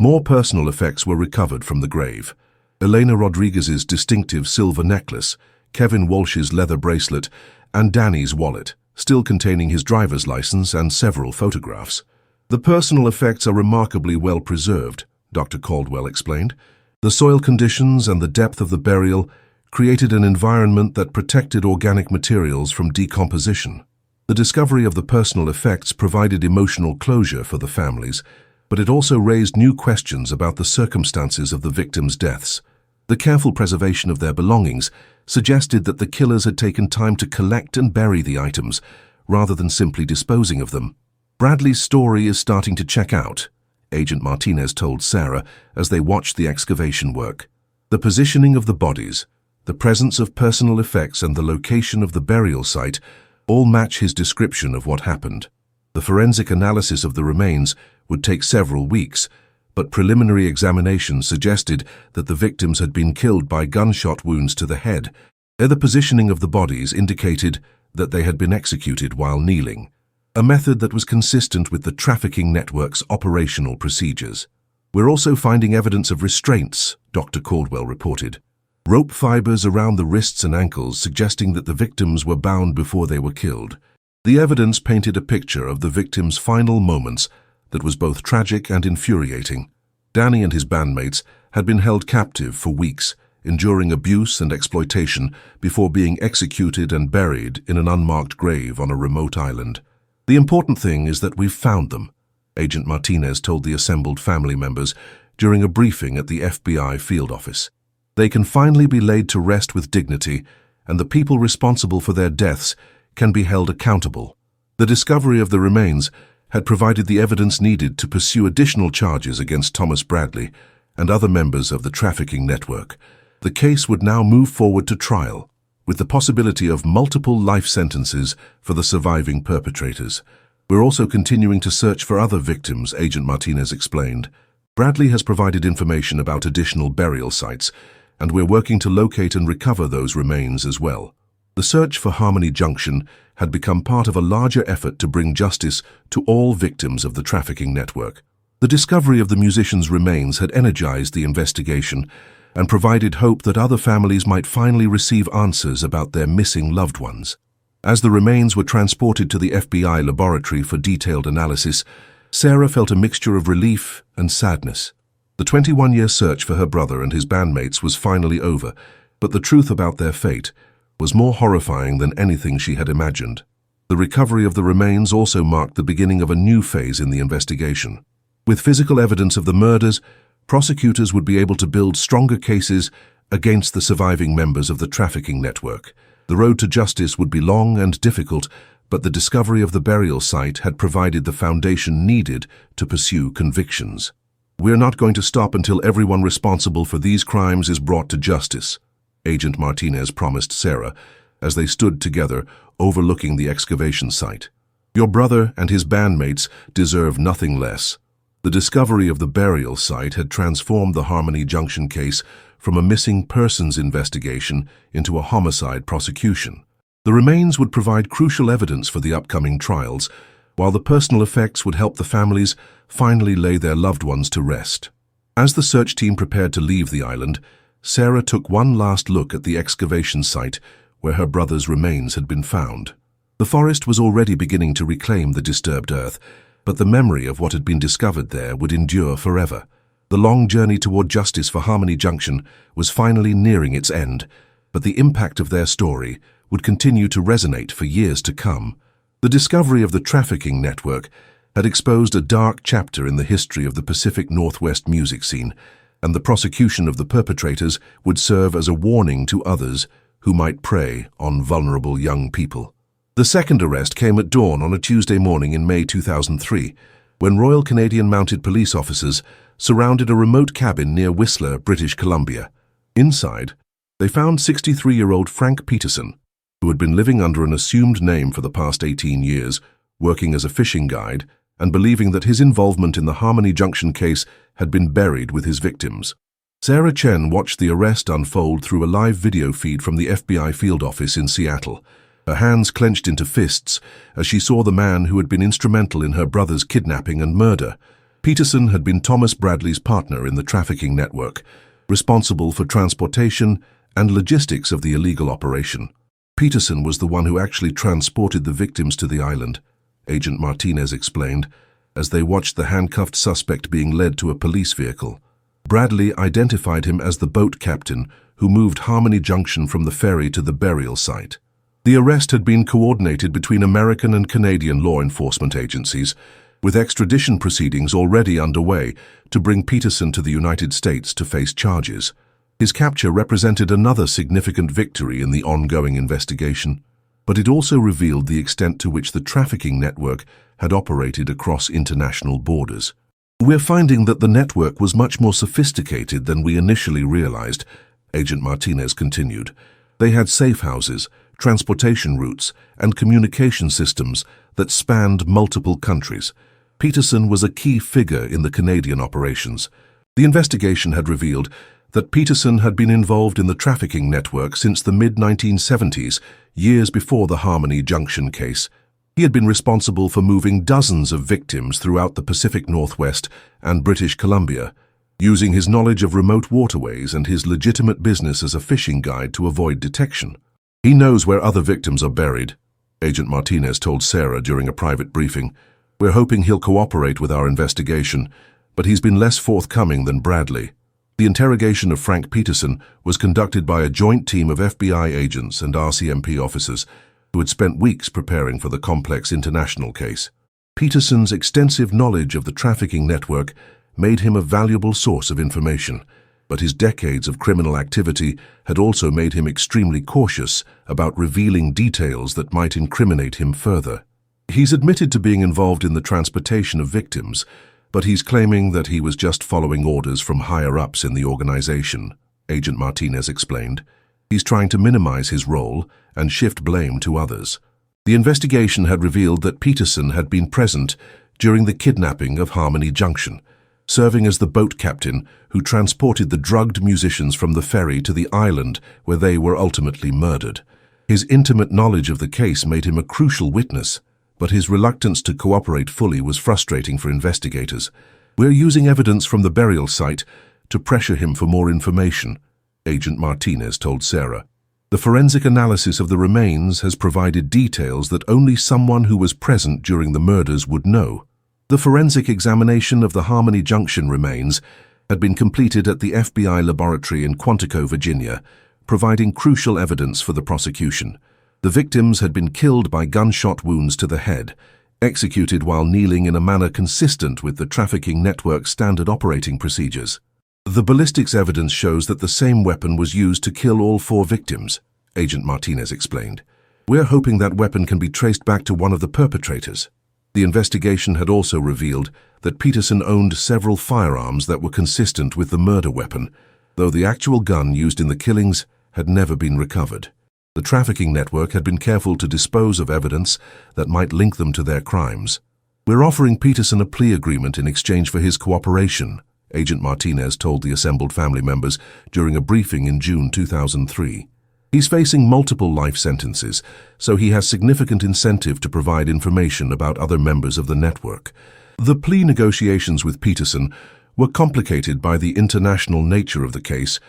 more personal effects were recovered from the grave. Elena Rodriguez's distinctive silver necklace, Kevin Walsh's leather bracelet, and Danny's wallet, still containing his driver's license and several photographs. "The personal effects are remarkably well preserved," Dr. Caldwell explained. "The soil conditions and the depth of the burial created an environment that protected organic materials from decomposition." The discovery of the personal effects provided emotional closure for the families, but it also raised new questions about the circumstances of the victims' deaths. The careful preservation of their belongings suggested that the killers had taken time to collect and bury the items, rather than simply disposing of them. "Bradley's story is starting to check out," Agent Martinez told Sarah as they watched the excavation work. "The positioning of the bodies, the presence of personal effects, and the location of the burial site all match his description of what happened. The forensic analysis of the remains would take several weeks, but preliminary examination suggested that the victims had been killed by gunshot wounds to the head. The positioning of the bodies indicated that they had been executed while kneeling, a method that was consistent with the trafficking network's operational procedures. "We're also finding evidence of restraints," Dr. Caldwell reported. "Rope fibers around the wrists and ankles suggesting that the victims were bound before they were killed." The evidence painted a picture of the victims' final moments that was both tragic and infuriating. Danny and his bandmates had been held captive for weeks, enduring abuse and exploitation before being executed and buried in an unmarked grave on a remote island. "The important thing is that we've found them," Agent Martinez told the assembled family members during a briefing at the FBI field office. "They can finally be laid to rest with dignity, and the people responsible for their deaths can be held accountable." The discovery of the remains had provided the evidence needed to pursue additional charges against Thomas Bradley and other members of the trafficking network. The case would now move forward to trial, with the possibility of multiple life sentences for the surviving perpetrators. "We're also continuing to search for other victims," Agent Martinez explained. "Bradley has provided information about additional burial sites, and we're working to locate and recover those remains as well." The search for Harmony Junction had become part of a larger effort to bring justice to all victims of the trafficking network. The discovery of the musicians' remains had energized the investigation and provided hope that other families might finally receive answers about their missing loved ones. As the remains were transported to the FBI laboratory for detailed analysis, Sarah felt a mixture of relief and sadness. The 21-year search for her brother and his bandmates was finally over, but the truth about their fate was more horrifying than anything she had imagined. The recovery of the remains also marked the beginning of a new phase in the investigation. With physical evidence of the murders, prosecutors would be able to build stronger cases against the surviving members of the trafficking network. The road to justice would be long and difficult, but the discovery of the burial site had provided the foundation needed to pursue convictions. "We're not going to stop until everyone responsible for these crimes is brought to justice," Agent Martinez promised Sarah as they stood together overlooking the excavation site. "Your brother and his bandmates deserve nothing less." The discovery of the burial site had transformed the Harmony Junction case from a missing persons investigation into a homicide prosecution. The remains would provide crucial evidence for the upcoming trials, while the personal effects would help the families finally lay their loved ones to rest. As the search team prepared to leave the island, Sarah took one last look at the excavation site where her brother's remains had been found. The forest was already beginning to reclaim the disturbed earth, but the memory of what had been discovered there would endure forever. The long journey toward justice for Harmony Junction was finally nearing its end, but the impact of their story would continue to resonate for years to come. The discovery of the trafficking network had exposed a dark chapter in the history of the Pacific Northwest music scene, and the prosecution of the perpetrators would serve as a warning to others who might prey on vulnerable young people. The second arrest came at dawn on a Tuesday morning in May 2003, when Royal Canadian Mounted Police officers surrounded a remote cabin near Whistler, British Columbia. Inside, they found 63-year-old Frank Peterson, who had been living under an assumed name for the past 18 years, working as a fishing guide, and believing that his involvement in the Harmony Junction case had been buried with his victims. Sarah Chen watched the arrest unfold through a live video feed from the FBI field office in Seattle, her hands clenched into fists as she saw the man who had been instrumental in her brother's kidnapping and murder. Peterson had been Thomas Bradley's partner in the trafficking network, responsible for transportation and logistics of the illegal operation. Peterson was the one who actually transported the victims to the island, Agent Martinez explained, as they watched the handcuffed suspect being led to a police vehicle. Bradley identified him as the boat captain who moved Harmony Junction from the ferry to the burial site. The arrest had been coordinated between American and Canadian law enforcement agencies, with extradition proceedings already underway to bring Peterson to the United States to face charges. His capture represented another significant victory in the ongoing investigation, but it also revealed the extent to which the trafficking network had operated across international borders. "We're finding that the network was much more sophisticated than we initially realized," Agent Martinez continued. "They had safe houses, transportation routes, and communication systems that spanned multiple countries. Peterson was a key figure in the Canadian operations. The investigation had revealed that Peterson had been involved in the trafficking network since the mid-1970s, years before the Harmony Junction case. He had been responsible for moving dozens of victims throughout the Pacific Northwest and British Columbia, using his knowledge of remote waterways and his legitimate business as a fishing guide to avoid detection. He knows where other victims are buried," Agent Martinez told Sarah during a private briefing. "We're hoping he'll cooperate with our investigation, but he's been less forthcoming than Bradley." The interrogation of Frank Peterson was conducted by a joint team of FBI agents and RCMP officers who had spent weeks preparing for the complex international case. Peterson's extensive knowledge of the trafficking network made him a valuable source of information, but his decades of criminal activity had also made him extremely cautious about revealing details that might incriminate him further. He's admitted to being involved in the transportation of victims, but he's claiming that he was just following orders from higher-ups in the organization, Agent Martinez explained. He's trying to minimize his role and shift blame to others. The investigation had revealed that Peterson had been present during the kidnapping of Harmony Junction, serving as the boat captain who transported the drugged musicians from the ferry to the island where they were ultimately murdered. His intimate knowledge of the case made him a crucial witness, but his reluctance to cooperate fully was frustrating for investigators. "We're using evidence from the burial site to pressure him for more information," Agent Martinez told Sarah. "The forensic analysis of the remains has provided details that only someone who was present during the murders would know." The forensic examination of the Harmony Junction remains had been completed at the FBI laboratory in Quantico, Virginia, providing crucial evidence for the prosecution. The victims had been killed by gunshot wounds to the head, executed while kneeling in a manner consistent with the trafficking network's standard operating procedures. "The ballistics evidence shows that the same weapon was used to kill all 4 victims," Agent Martinez explained. "We're hoping that weapon can be traced back to one of the perpetrators." The investigation had also revealed that Peterson owned several firearms that were consistent with the murder weapon, though the actual gun used in the killings had never been recovered. The trafficking network had been careful to dispose of evidence that might link them to their crimes. "We're offering Peterson a plea agreement in exchange for his cooperation," Agent Martinez told the assembled family members during a briefing in June 2003. "He's facing multiple life sentences, so he has significant incentive to provide information about other members of the network." The plea negotiations with Peterson were complicated by the international nature of the case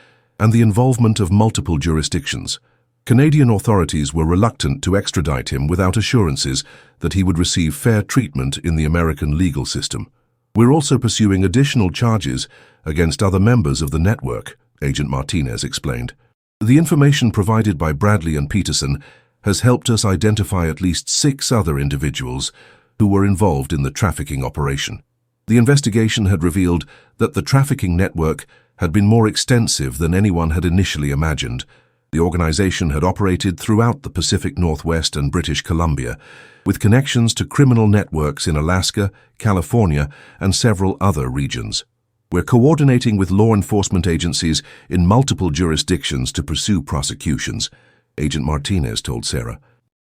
and the involvement of multiple jurisdictions. Canadian authorities were reluctant to extradite him without assurances that he would receive fair treatment in the American legal system. "We're also pursuing additional charges against other members of the network," Agent Martinez explained. "The information provided by Bradley and Peterson has helped us identify at least 6 other individuals who were involved in the trafficking operation. The investigation had revealed that the trafficking network had been more extensive than anyone had initially imagined. The organization had operated throughout the Pacific Northwest and British Columbia, with connections to criminal networks in Alaska, California, and several other regions. We're coordinating with law enforcement agencies in multiple jurisdictions to pursue prosecutions," Agent Martinez told Sarah.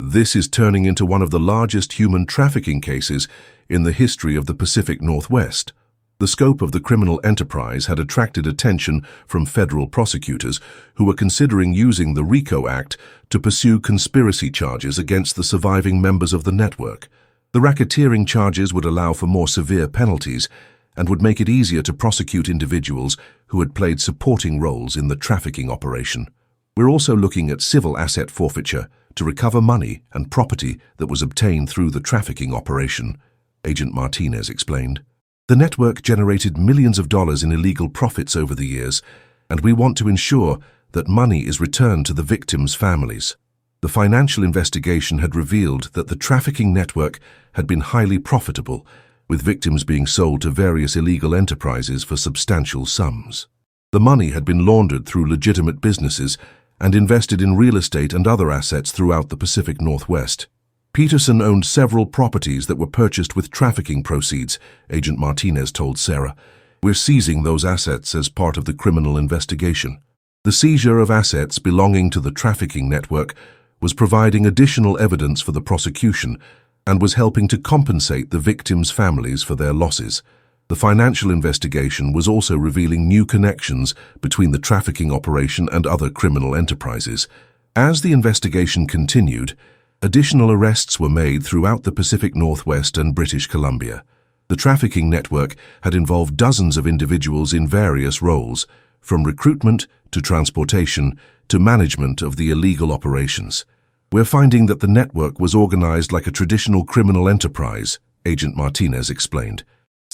"This is turning into one of the largest human trafficking cases in the history of the Pacific Northwest." The scope of the criminal enterprise had attracted attention from federal prosecutors who were considering using the RICO Act to pursue conspiracy charges against the surviving members of the network. The racketeering charges would allow for more severe penalties and would make it easier to prosecute individuals who had played supporting roles in the trafficking operation. "We're also looking at civil asset forfeiture to recover money and property that was obtained through the trafficking operation," Agent Martinez explained. "The network generated millions of dollars in illegal profits over the years, and we want to ensure that money is returned to the victims' families." The financial investigation had revealed that the trafficking network had been highly profitable, with victims being sold to various illegal enterprises for substantial sums. The money had been laundered through legitimate businesses and invested in real estate and other assets throughout the Pacific Northwest. Peterson owned several properties that were purchased with trafficking proceeds, Agent Martinez told Sarah. "We're seizing those assets as part of the criminal investigation." The seizure of assets belonging to the trafficking network was providing additional evidence for the prosecution and was helping to compensate the victims' families for their losses. The financial investigation was also revealing new connections between the trafficking operation and other criminal enterprises. As the investigation continued, additional arrests were made throughout the Pacific Northwest and British Columbia. The trafficking network had involved dozens of individuals in various roles, from recruitment to transportation to management of the illegal operations. "We're finding that the network was organized like a traditional criminal enterprise," Agent Martinez explained.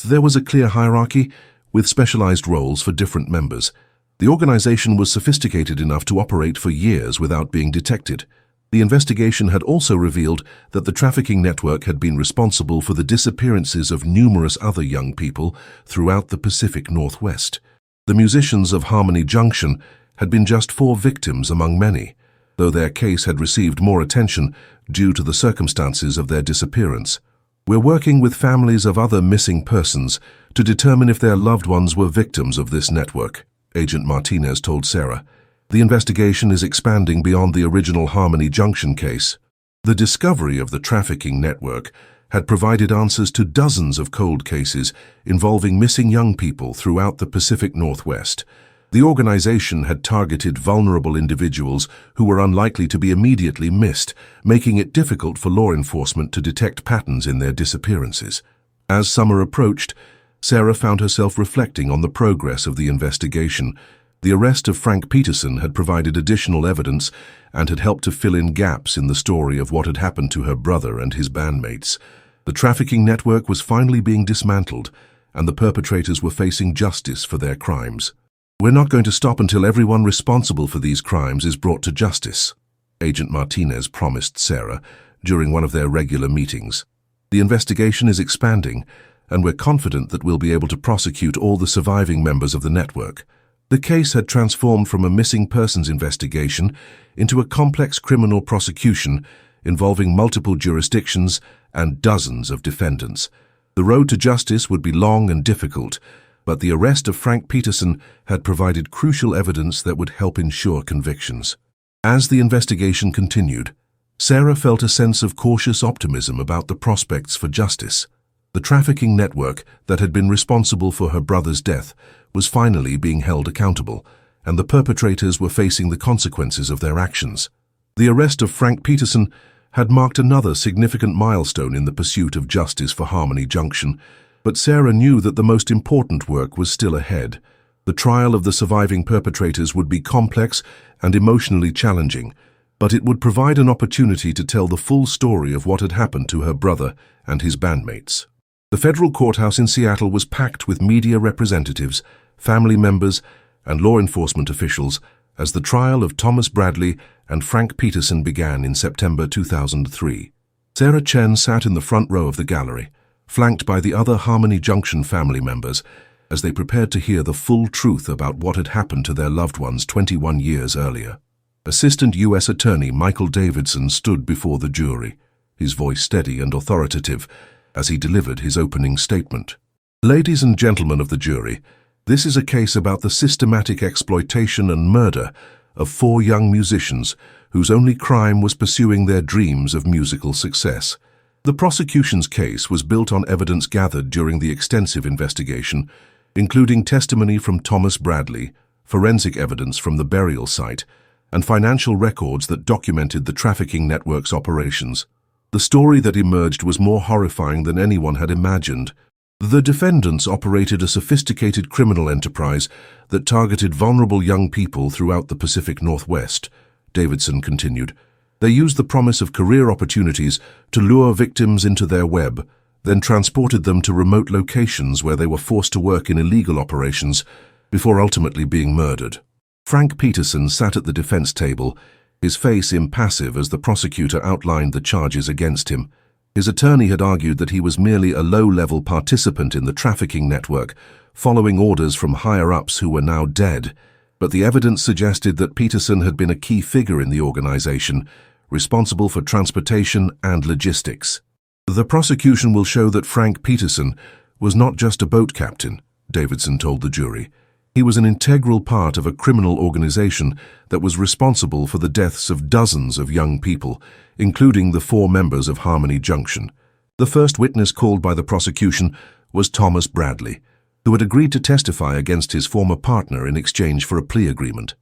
"There was a clear hierarchy, with specialized roles for different members. The organization was sophisticated enough to operate for years without being detected." The investigation had also revealed that the trafficking network had been responsible for the disappearances of numerous other young people throughout the Pacific Northwest. The musicians of Harmony Junction had been just 4 victims among many, though their case had received more attention due to the circumstances of their disappearance. "We're working with families of other missing persons to determine if their loved ones were victims of this network," Agent Martinez told Sarah. The investigation is expanding beyond the original Harmony Junction case. The discovery of the trafficking network had provided answers to dozens of cold cases involving missing young people throughout the Pacific Northwest. The organization had targeted vulnerable individuals who were unlikely to be immediately missed, making it difficult for law enforcement to detect patterns in their disappearances. As summer approached, Sarah found herself reflecting on the progress of the investigation. The arrest of Frank Peterson had provided additional evidence and had helped to fill in gaps in the story of what had happened to her brother and his bandmates. The trafficking network was finally being dismantled, and the perpetrators were facing justice for their crimes. "We're not going to stop until everyone responsible for these crimes is brought to justice," Agent Martinez promised Sarah during one of their regular meetings. "The investigation is expanding, and we're confident that we'll be able to prosecute all the surviving members of the network." The case had transformed from a missing persons investigation into a complex criminal prosecution involving multiple jurisdictions and dozens of defendants. The road to justice would be long and difficult, but the arrest of Frank Peterson had provided crucial evidence that would help ensure convictions. As the investigation continued, Sarah felt a sense of cautious optimism about the prospects for justice. The trafficking network that had been responsible for her brother's death was finally being held accountable, and the perpetrators were facing the consequences of their actions. The arrest of Frank Peterson had marked another significant milestone in the pursuit of justice for Harmony Junction, but Sarah knew that the most important work was still ahead. The trial of the surviving perpetrators would be complex and emotionally challenging, but it would provide an opportunity to tell the full story of what had happened to her brother and his bandmates. The federal courthouse in Seattle was packed with media representatives, family members, and law enforcement officials as the trial of Thomas Bradley and Frank Peterson began in September 2003. Sarah Chen sat in the front row of the gallery, flanked by the other Harmony Junction family members, as they prepared to hear the full truth about what had happened to their loved ones 21 years earlier. Assistant U.S. Attorney Michael Davidson stood before the jury, his voice steady and authoritative, as he delivered his opening statement. Ladies and gentlemen of the jury, this is a case about the systematic exploitation and murder of 4 young musicians whose only crime was pursuing their dreams of musical success. The prosecution's case was built on evidence gathered during the extensive investigation, including testimony from Thomas Bradley, forensic evidence from the burial site, and financial records that documented the trafficking network's operations. The story that emerged was more horrifying than anyone had imagined. The defendants operated a sophisticated criminal enterprise that targeted vulnerable young people throughout the Pacific Northwest, Davidson continued. They used the promise of career opportunities to lure victims into their web, then transported them to remote locations where they were forced to work in illegal operations before ultimately being murdered. Frank Peterson sat at the defense table, his face impassive as the prosecutor outlined the charges against him. His attorney had argued that he was merely a low-level participant in the trafficking network, following orders from higher-ups who were now dead, but the evidence suggested that Peterson had been a key figure in the organization, responsible for transportation and logistics. The prosecution will show that Frank Peterson was not just a boat captain, Davidson told the jury. He was an integral part of a criminal organization that was responsible for the deaths of dozens of young people, including the 4 members of Harmony Junction. The first witness called by the prosecution was Thomas Bradley, who had agreed to testify against his former partner in exchange for a plea agreement.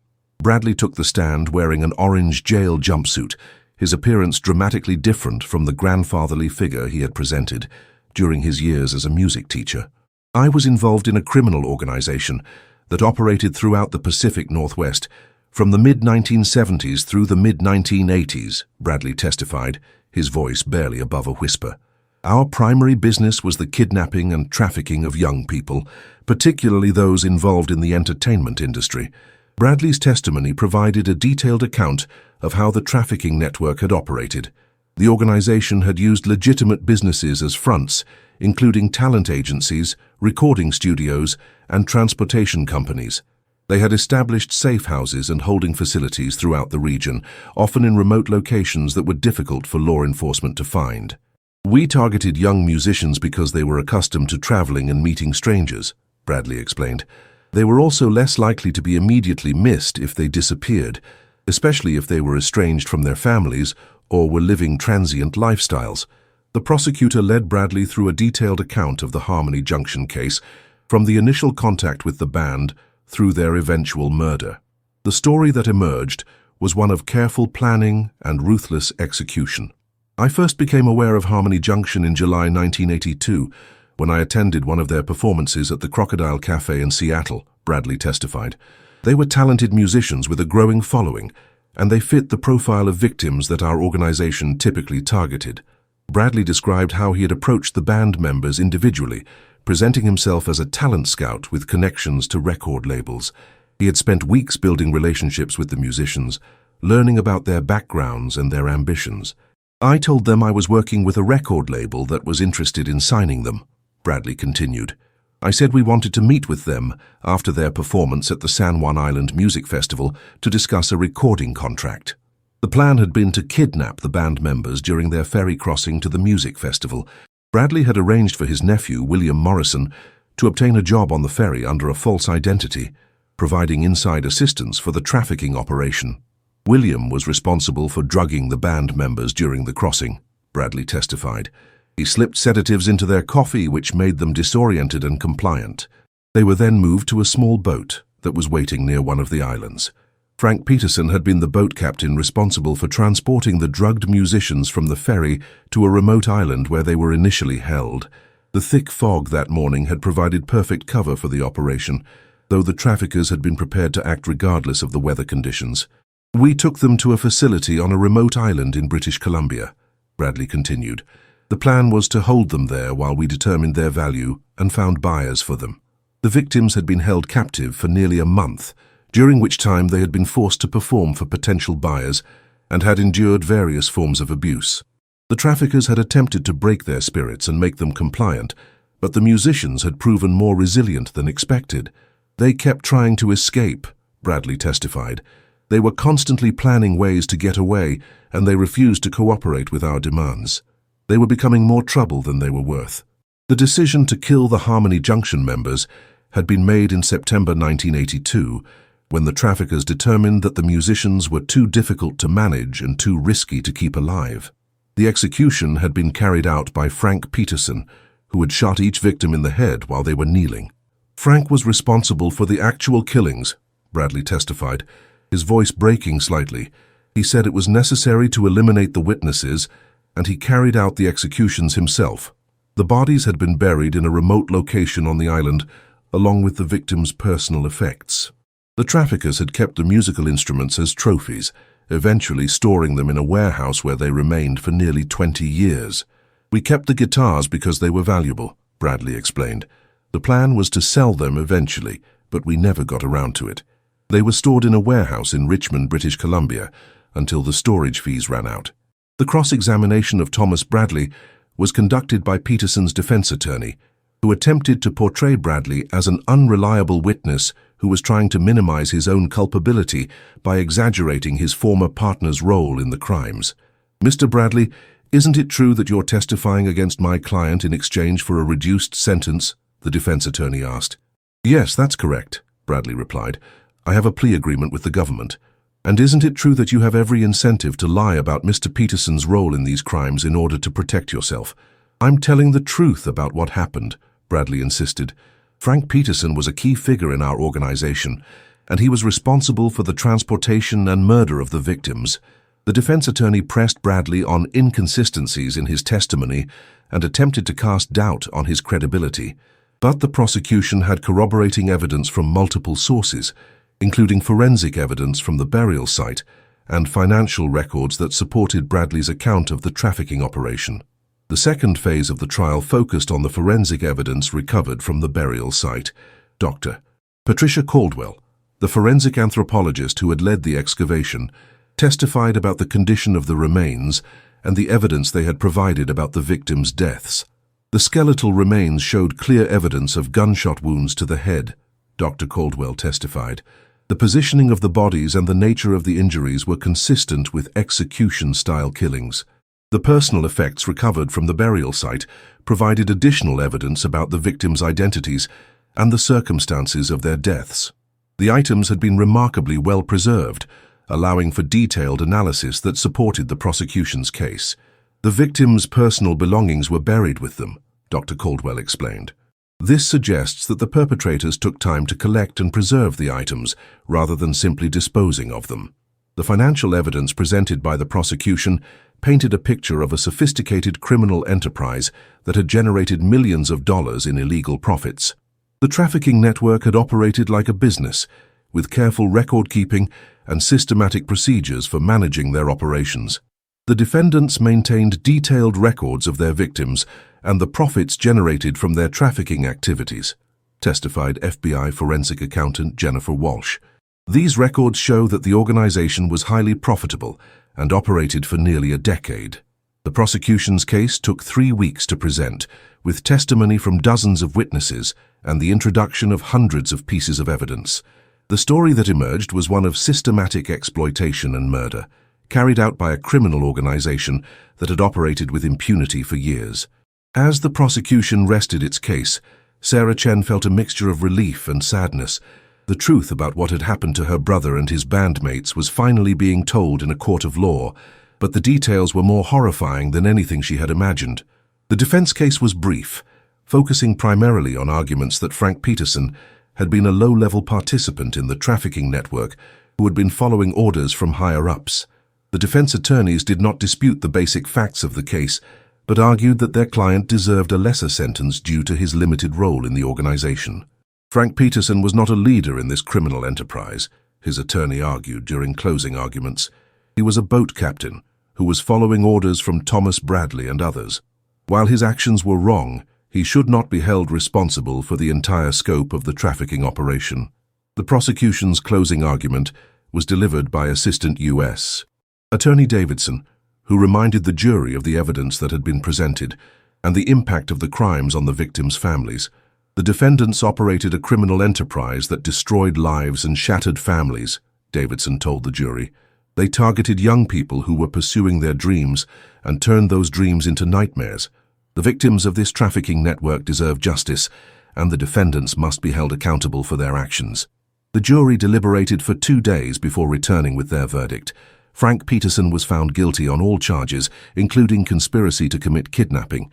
Bradley took the stand wearing an orange jail jumpsuit, his appearance dramatically different from the grandfatherly figure he had presented during his years as a music teacher. "I was involved in a criminal organization that operated throughout the Pacific Northwest from the mid-1970s through the mid-1980s, Bradley testified, his voice barely above a whisper. Our primary business was the kidnapping and trafficking of young people, particularly those involved in the entertainment industry. Bradley's testimony provided a detailed account of how the trafficking network had operated. The organization had used legitimate businesses as fronts, including talent agencies, recording studios, and transportation companies. They had established safe houses and holding facilities throughout the region, often in remote locations that were difficult for law enforcement to find. We targeted young musicians because they were accustomed to traveling and meeting strangers, Bradley explained. They were also less likely to be immediately missed if they disappeared, especially if they were estranged from their families or were living transient lifestyles. The prosecutor led Bradley through a detailed account of the Harmony Junction case, from the initial contact with the band through their eventual murder. The story that emerged was one of careful planning and ruthless execution. I first became aware of Harmony Junction in July 1982, when I attended one of their performances at the Crocodile Cafe in Seattle, Bradley testified. They were talented musicians with a growing following, and they fit the profile of victims that our organization typically targeted. Bradley described how he had approached the band members individually, presenting himself as a talent scout with connections to record labels. He had spent weeks building relationships with the musicians, learning about their backgrounds and their ambitions. I told them I was working with a record label that was interested in signing them, Bradley continued. I said we wanted to meet with them after their performance at the San Juan Island Music Festival to discuss a recording contract. The plan had been to kidnap the band members during their ferry crossing to the music festival. Bradley had arranged for his nephew, William Morrison, to obtain a job on the ferry under a false identity, providing inside assistance for the trafficking operation. William was responsible for drugging the band members during the crossing, Bradley testified. He slipped sedatives into their coffee, which made them disoriented and compliant. They were then moved to a small boat that was waiting near one of the islands. Frank Peterson had been the boat captain responsible for transporting the drugged musicians from the ferry to a remote island where they were initially held. The thick fog that morning had provided perfect cover for the operation, though the traffickers had been prepared to act regardless of the weather conditions. "We took them to a facility on a remote island in British Columbia," Bradley continued. "The plan was to hold them there while we determined their value and found buyers for them. The victims had been held captive for nearly a month, during which time they had been forced to perform for potential buyers and had endured various forms of abuse. The traffickers had attempted to break their spirits and make them compliant, but the musicians had proven more resilient than expected. They kept trying to escape," Bradley testified. "They were constantly planning ways to get away, and they refused to cooperate with our demands. They were becoming more trouble than they were worth." The decision to kill the Harmony Junction members had been made in September 1982, when the traffickers determined that the musicians were too difficult to manage and too risky to keep alive. The execution had been carried out by Frank Peterson, who had shot each victim in the head while they were kneeling. "Frank was responsible for the actual killings," Bradley testified, his voice breaking slightly. He said it was necessary to eliminate the witnesses, and he carried out the executions himself. The bodies had been buried in a remote location on the island, along with the victims' personal effects. The traffickers had kept the musical instruments as trophies, eventually storing them in a warehouse where they remained for nearly 20 years. "We kept the guitars because they were valuable," Bradley explained. "The plan was to sell them eventually, but we never got around to it. They were stored in a warehouse in Richmond, British Columbia, until the storage fees ran out." The cross-examination of Thomas Bradley was conducted by Peterson's defense attorney, who attempted to portray Bradley as an unreliable witness who was trying to minimize his own culpability by exaggerating his former partner's role in the crimes. "Mr. Bradley, isn't it true that you're testifying against my client in exchange for a reduced sentence?" the defense attorney asked. "Yes, that's correct," Bradley replied. "I have a plea agreement with the government. And isn't it true that you have every incentive to lie about Mr. Peterson's role in these crimes in order to protect yourself?" "I'm telling the truth about what happened," Bradley insisted. "Frank Peterson was a key figure in our organization, and he was responsible for the transportation and murder of the victims." The defense attorney pressed Bradley on inconsistencies in his testimony and attempted to cast doubt on his credibility. But the prosecution had corroborating evidence from multiple sources, including forensic evidence from the burial site and financial records that supported Bradley's account of the trafficking operation. The second phase of the trial focused on the forensic evidence recovered from the burial site. Dr. Patricia Caldwell, the forensic anthropologist who had led the excavation, testified about the condition of the remains and the evidence they had provided about the victims' deaths. The skeletal remains showed clear evidence of gunshot wounds to the head, Dr. Caldwell testified. The positioning of the bodies and the nature of the injuries were consistent with execution-style killings. The personal effects recovered from the burial site provided additional evidence about the victims' identities and the circumstances of their deaths. The items had been remarkably well preserved, allowing for detailed analysis that supported the prosecution's case. The victims' personal belongings were buried with them, Dr. Caldwell explained. This suggests that the perpetrators took time to collect and preserve the items rather than simply disposing of them. The financial evidence presented by the prosecution painted a picture of a sophisticated criminal enterprise that had generated millions of dollars in illegal profits. The trafficking network had operated like a business, with careful record-keeping and systematic procedures for managing their operations. The defendants maintained detailed records of their victims and the profits generated from their trafficking activities, testified FBI forensic accountant Jennifer Walsh. These records show that the organization was highly profitable and operated for nearly a decade. The prosecution's case took 3 weeks to present, with testimony from dozens of witnesses and the introduction of hundreds of pieces of evidence. The story that emerged was one of systematic exploitation and murder, carried out by a criminal organization that had operated with impunity for years. As the prosecution rested its case, Sarah Chen felt a mixture of relief and sadness. The truth about what had happened to her brother and his bandmates was finally being told in a court of law, but the details were more horrifying than anything she had imagined. The defense case was brief, focusing primarily on arguments that Frank Peterson had been a low-level participant in the trafficking network who had been following orders from higher-ups. The defense attorneys did not dispute the basic facts of the case, but argued that their client deserved a lesser sentence due to his limited role in the organization. Frank Peterson was not a leader in this criminal enterprise, his attorney argued during closing arguments. He was a boat captain who was following orders from Thomas Bradley and others. While his actions were wrong, he should not be held responsible for the entire scope of the trafficking operation. The prosecution's closing argument was delivered by Assistant U.S. Attorney Davidson, who reminded the jury of the evidence that had been presented and the impact of the crimes on the victims' families. The defendants operated a criminal enterprise that destroyed lives and shattered families, Davidson told the jury. They targeted young people who were pursuing their dreams and turned those dreams into nightmares. The victims of this trafficking network deserve justice, and the defendants must be held accountable for their actions. The jury deliberated for 2 days before returning with their verdict. Frank Peterson was found guilty on all charges, including conspiracy to commit kidnapping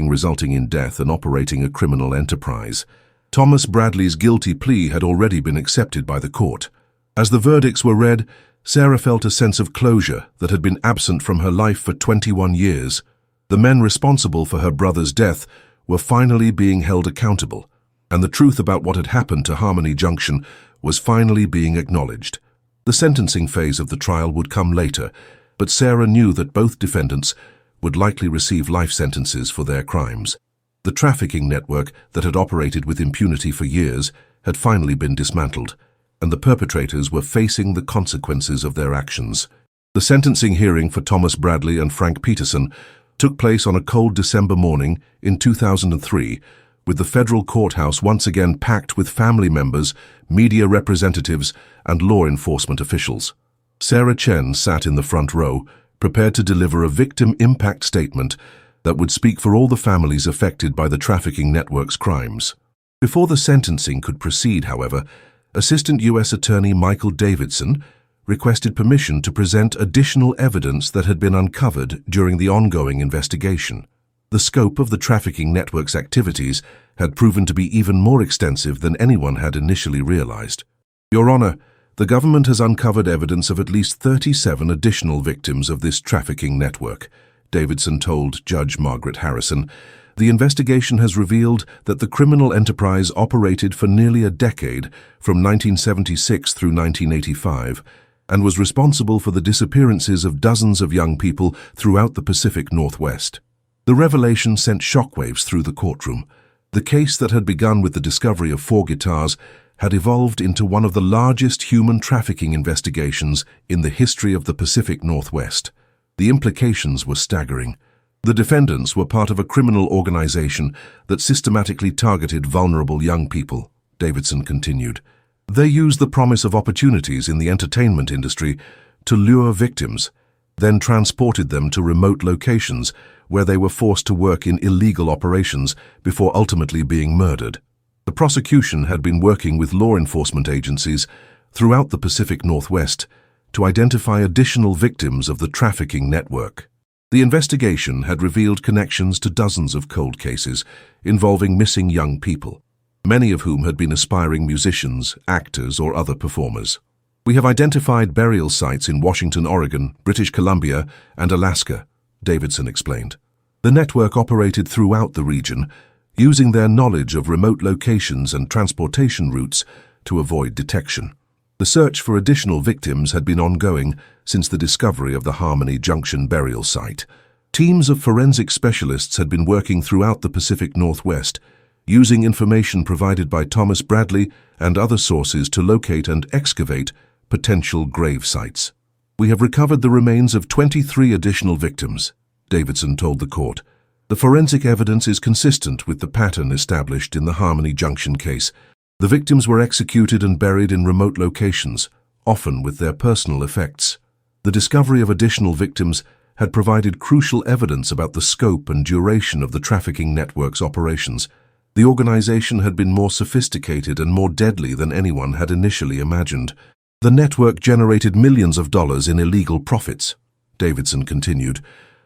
resulting in death, and operating a criminal enterprise. Thomas Bradley's guilty plea had already been accepted by the court. As the verdicts were read, Sarah felt a sense of closure that had been absent from her life for 21 years. The men responsible for her brother's death were finally being held accountable, and the truth about what had happened to Harmony Junction was finally being acknowledged. The sentencing phase of the trial would come later, but Sarah knew that both defendants would likely receive life sentences for their crimes. The trafficking network that had operated with impunity for years had finally been dismantled, and the perpetrators were facing the consequences of their actions. The sentencing hearing for Thomas Bradley and Frank Peterson took place on a cold December morning in 2003, with the federal courthouse once again packed with family members, media representatives, and law enforcement officials. Sarah Chen sat in the front row, prepared to deliver a victim impact statement that would speak for all the families affected by the trafficking network's crimes. Before the sentencing could proceed, however, Assistant U.S. Attorney Michael Davidson requested permission to present additional evidence that had been uncovered during the ongoing investigation. The scope of the trafficking network's activities had proven to be even more extensive than anyone had initially realized. Your Honor, the government has uncovered evidence of at least 37 additional victims of this trafficking network, Davidson told Judge Margaret Harrison. The investigation has revealed that the criminal enterprise operated for nearly a decade, from 1976 through 1985, and was responsible for the disappearances of dozens of young people throughout the Pacific Northwest. The revelation sent shockwaves through the courtroom. The case that had begun with the discovery of 4 guitars had evolved into one of the largest human trafficking investigations in the history of the Pacific Northwest. The implications were staggering. The defendants were part of a criminal organization that systematically targeted vulnerable young people, Davidson continued. They used the promise of opportunities in the entertainment industry to lure victims, then transported them to remote locations where they were forced to work in illegal operations before ultimately being murdered. The prosecution had been working with law enforcement agencies throughout the Pacific Northwest to identify additional victims of the trafficking network. The investigation had revealed connections to dozens of cold cases involving missing young people, many of whom had been aspiring musicians, actors, or other performers. We have identified burial sites in Washington, Oregon, British Columbia, and Alaska, Davidson explained. The network operated throughout the region, using their knowledge of remote locations and transportation routes to avoid detection. The search for additional victims had been ongoing since the discovery of the Harmony Junction burial site. Teams of forensic specialists had been working throughout the Pacific Northwest, using information provided by Thomas Bradley and other sources to locate and excavate potential grave sites. We have recovered the remains of 23 additional victims, Davidson told the court. The forensic evidence is consistent with the pattern established in the Harmony Junction case. The victims were executed and buried in remote locations, often with their personal effects. The discovery of additional victims had provided crucial evidence about the scope and duration of the trafficking network's operations. The organization had been more sophisticated and more deadly than anyone had initially imagined. The network generated millions of dollars in illegal profits, Davidson continued.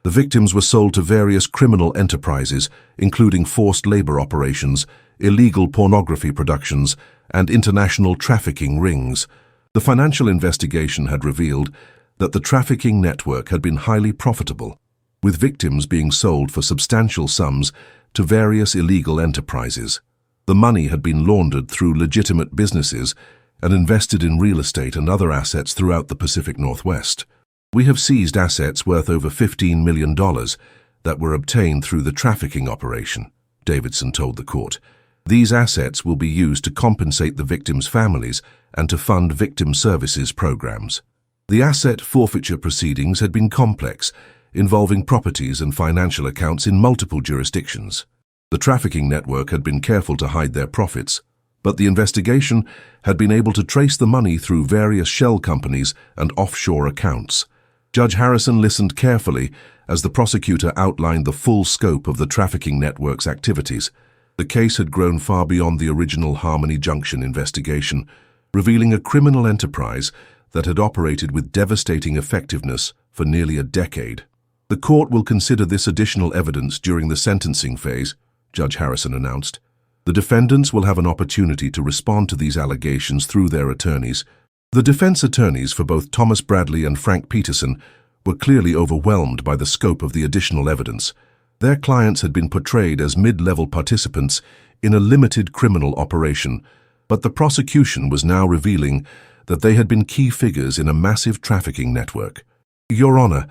The victims were sold to various criminal enterprises, including forced labor operations, illegal pornography productions, and international trafficking rings. The financial investigation had revealed that the trafficking network had been highly profitable, with victims being sold for substantial sums to various illegal enterprises. The money had been laundered through legitimate businesses and invested in real estate and other assets throughout the Pacific Northwest. We have seized assets worth over $15 million that were obtained through the trafficking operation, Davidson told the court. These assets will be used to compensate the victims' families and to fund victim services programs. The asset forfeiture proceedings had been complex, involving properties and financial accounts in multiple jurisdictions. The trafficking network had been careful to hide their profits, but the investigation had been able to trace the money through various shell companies and offshore accounts. Judge Harrison listened carefully as the prosecutor outlined the full scope of the trafficking network's activities. The case had grown far beyond the original Harmony Junction investigation, revealing a criminal enterprise that had operated with devastating effectiveness for nearly a decade. The court will consider this additional evidence during the sentencing phase, Judge Harrison announced. The defendants will have an opportunity to respond to these allegations through their attorneys. The defense attorneys for both Thomas Bradley and Frank Peterson were clearly overwhelmed by the scope of the additional evidence. Their clients had been portrayed as mid-level participants in a limited criminal operation, but the prosecution was now revealing that they had been key figures in a massive trafficking network. Your Honor,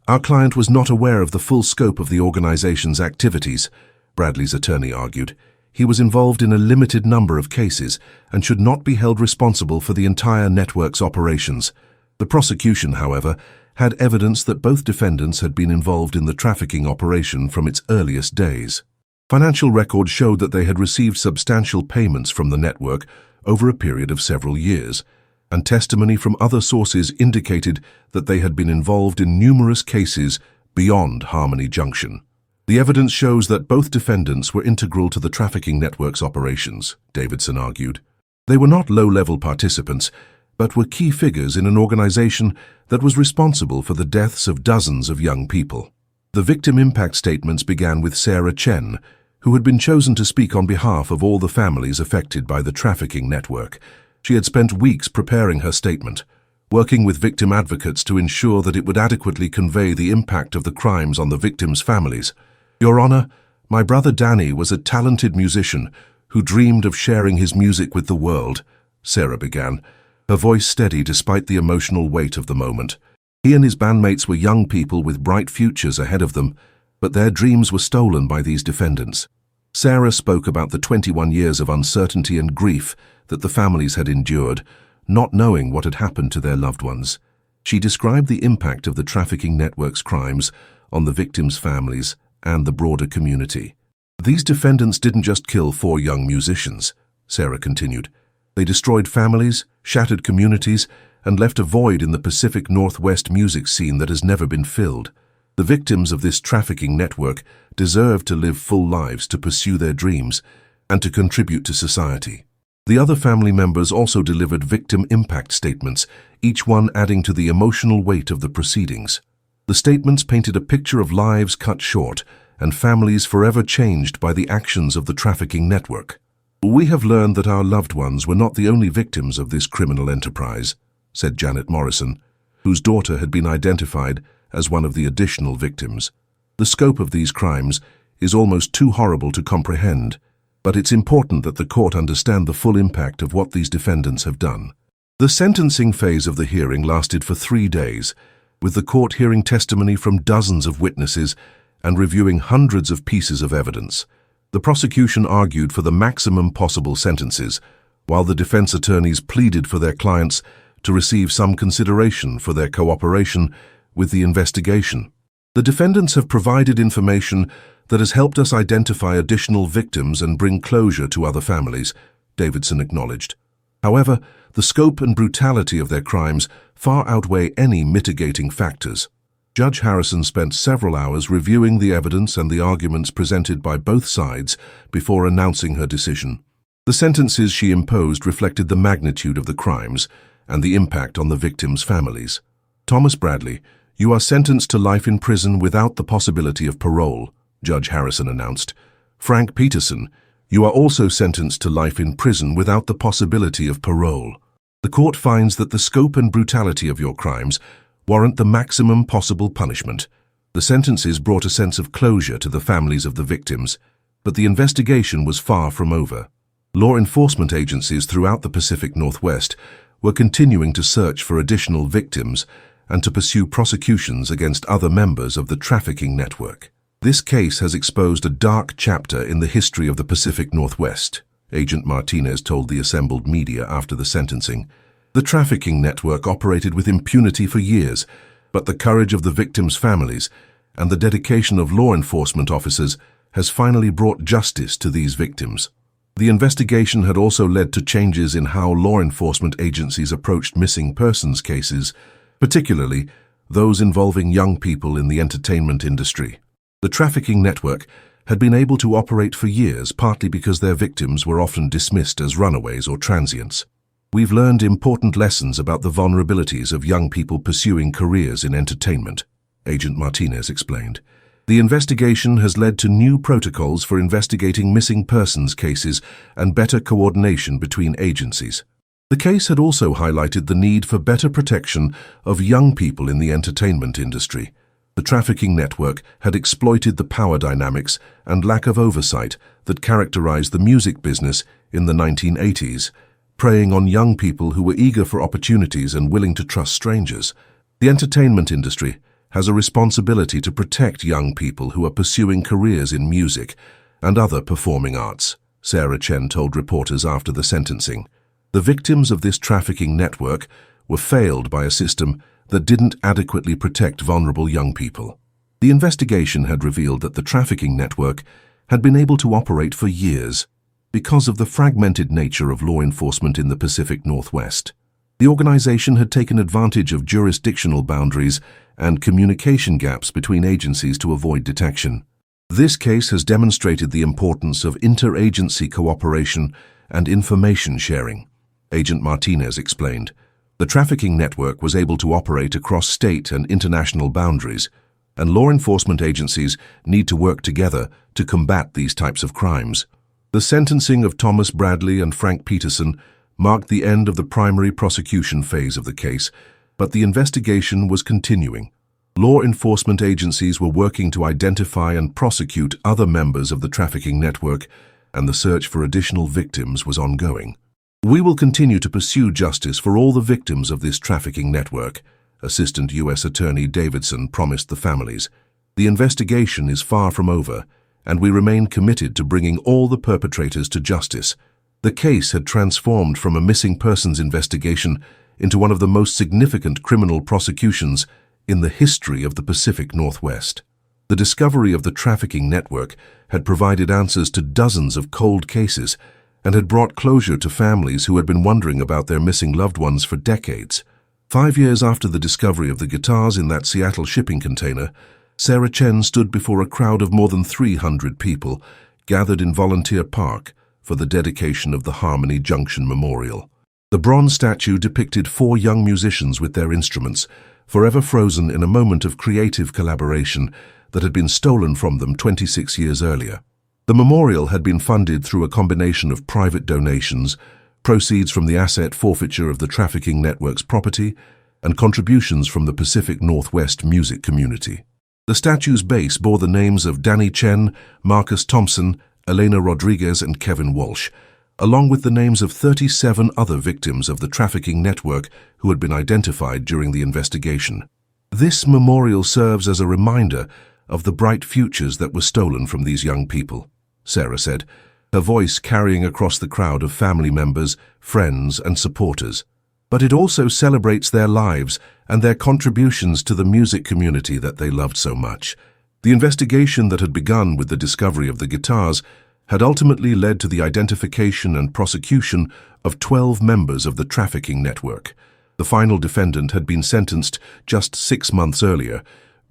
our client was not aware of the full scope of the organization's activities, Bradley's attorney argued. He was involved in a limited number of cases and should not be held responsible for the entire network's operations. The prosecution, however, had evidence that both defendants had been involved in the trafficking operation from its earliest days. Financial records showed that they had received substantial payments from the network over a period of several years, and testimony from other sources indicated that they had been involved in numerous cases beyond Harmony Junction. The evidence shows that both defendants were integral to the trafficking network's operations, Davidson argued. They were not low-level participants, but were key figures in an organization that was responsible for the deaths of dozens of young people. The victim impact statements began with Sarah Chen, who had been chosen to speak on behalf of all the families affected by the trafficking network. She had spent weeks preparing her statement, working with victim advocates to ensure that it would adequately convey the impact of the crimes on the victims' families. Your Honor, my brother Danny was a talented musician who dreamed of sharing his music with the world, Sarah began, her voice steady despite the emotional weight of the moment. He and his bandmates were young people with bright futures ahead of them, but their dreams were stolen by these defendants. Sarah spoke about the 21 years of uncertainty and grief that the families had endured, not knowing what had happened to their loved ones. She described the impact of the trafficking network's crimes on the victims' families and the broader community. These defendants didn't just kill 4 young musicians, Sarah continued. They destroyed families, shattered communities, and left a void in the Pacific Northwest music scene that has never been filled. The victims of this trafficking network deserve to live full lives to pursue their dreams and to contribute to society. The other family members also delivered victim impact statements, each one adding to the emotional weight of the proceedings. The statements painted a picture of lives cut short and families forever changed by the actions of the trafficking network. We have learned that our loved ones were not the only victims of this criminal enterprise, said Janet Morrison, whose daughter had been identified as one of the additional victims. The scope of these crimes is almost too horrible to comprehend, but it's important that the court understand the full impact of what these defendants have done. The sentencing phase of the hearing lasted for 3 days, with the court hearing testimony from dozens of witnesses and reviewing hundreds of pieces of evidence. The prosecution argued for the maximum possible sentences, while the defense attorneys pleaded for their clients to receive some consideration for their cooperation with the investigation. The defendants have provided information that has helped us identify additional victims and bring closure to other families, Davidson acknowledged. However, the scope and brutality of their crimes far outweigh any mitigating factors. Judge Harrison spent several hours reviewing the evidence and the arguments presented by both sides before announcing her decision. The sentences she imposed reflected the magnitude of the crimes and the impact on the victims' families. Thomas Bradley, "You are sentenced to life in prison without the possibility of parole," Judge Harrison announced. "Frank Peterson, you are also sentenced to life in prison without the possibility of parole. The court finds that the scope and brutality of your crimes warrant the maximum possible punishment." The sentences brought a sense of closure to the families of the victims, but the investigation was far from over. Law enforcement agencies throughout the Pacific Northwest were continuing to search for additional victims and to pursue prosecutions against other members of the trafficking network. "This case has exposed a dark chapter in the history of the Pacific Northwest," Agent Martinez told the assembled media after the sentencing. "The trafficking network operated with impunity for years, but the courage of the victims' families and the dedication of law enforcement officers has finally brought justice to these victims." The investigation had also led to changes in how law enforcement agencies approached missing persons cases, particularly those involving young people in the entertainment industry. The trafficking network had been able to operate for years, partly because their victims were often dismissed as runaways or transients. "We've learned important lessons about the vulnerabilities of young people pursuing careers in entertainment," Agent Martinez explained. "The investigation has led to new protocols for investigating missing persons cases and better coordination between agencies." The case had also highlighted the need for better protection of young people in the entertainment industry. The trafficking network had exploited the power dynamics and lack of oversight that characterized the music business in the 1980s, preying on young people who were eager for opportunities and willing to trust strangers. The entertainment industry has a responsibility to protect young people who are pursuing careers in music and other performing arts, Sarah Chen told reporters after the sentencing. The victims of this trafficking network were failed by a system that didn't adequately protect vulnerable young people. The investigation had revealed that the trafficking network had been able to operate for years because of the fragmented nature of law enforcement in the Pacific Northwest. The organization had taken advantage of jurisdictional boundaries and communication gaps between agencies to avoid detection. This case has demonstrated the importance of interagency cooperation and information sharing, Agent Martinez explained. The trafficking network was able to operate across state and international boundaries, and law enforcement agencies need to work together to combat these types of crimes. The sentencing of Thomas Bradley and Frank Peterson marked the end of the primary prosecution phase of the case, but the investigation was continuing. Law enforcement agencies were working to identify and prosecute other members of the trafficking network, and the search for additional victims was ongoing. "We will continue to pursue justice for all the victims of this trafficking network," Assistant U.S. Attorney Davidson promised the families. "The investigation is far from over, and we remain committed to bringing all the perpetrators to justice." The case had transformed from a missing persons investigation into one of the most significant criminal prosecutions in the history of the Pacific Northwest. The discovery of the trafficking network had provided answers to dozens of cold cases and had brought closure to families who had been wondering about their missing loved ones for decades. 5 years after the discovery of the guitars in that Seattle shipping container, Sarah Chen stood before a crowd of more than 300 people gathered in Volunteer Park for the dedication of the Harmony Junction Memorial. The bronze statue depicted 4 young musicians with their instruments, forever frozen in a moment of creative collaboration that had been stolen from them 26 years earlier. The memorial had been funded through a combination of private donations, proceeds from the asset forfeiture of the trafficking network's property, and contributions from the Pacific Northwest music community. The statue's base bore the names of Danny Chen, Marcus Thompson, Elena Rodriguez, and Kevin Walsh, along with the names of 37 other victims of the trafficking network who had been identified during the investigation. This memorial serves as a reminder of the bright futures that were stolen from these young people, Sarah said, her voice carrying across the crowd of family members, friends, and supporters. But it also celebrates their lives and their contributions to the music community that they loved so much. The investigation that had begun with the discovery of the guitars had ultimately led to the identification and prosecution of 12 members of the trafficking network. The final defendant had been sentenced just 6 months earlier,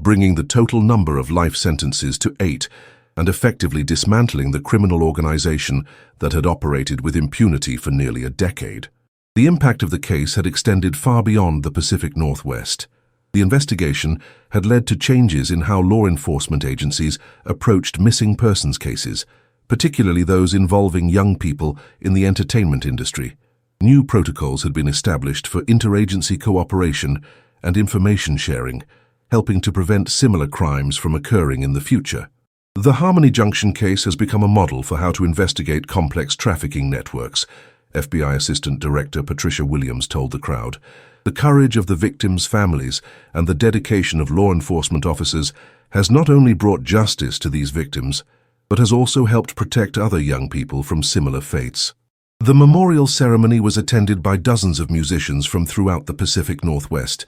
bringing the total number of life sentences to 8 and effectively dismantling the criminal organization that had operated with impunity for nearly a decade. The impact of the case had extended far beyond the Pacific Northwest. The investigation had led to changes in how law enforcement agencies approached missing persons cases, particularly those involving young people in the entertainment industry. New protocols had been established for interagency cooperation and information sharing, helping to prevent similar crimes from occurring in the future. The Harmony Junction case has become a model for how to investigate complex trafficking networks, FBI Assistant Director Patricia Williams told the crowd. The courage of the victims' families and the dedication of law enforcement officers has not only brought justice to these victims, but has also helped protect other young people from similar fates. The memorial ceremony was attended by dozens of musicians from throughout the Pacific Northwest,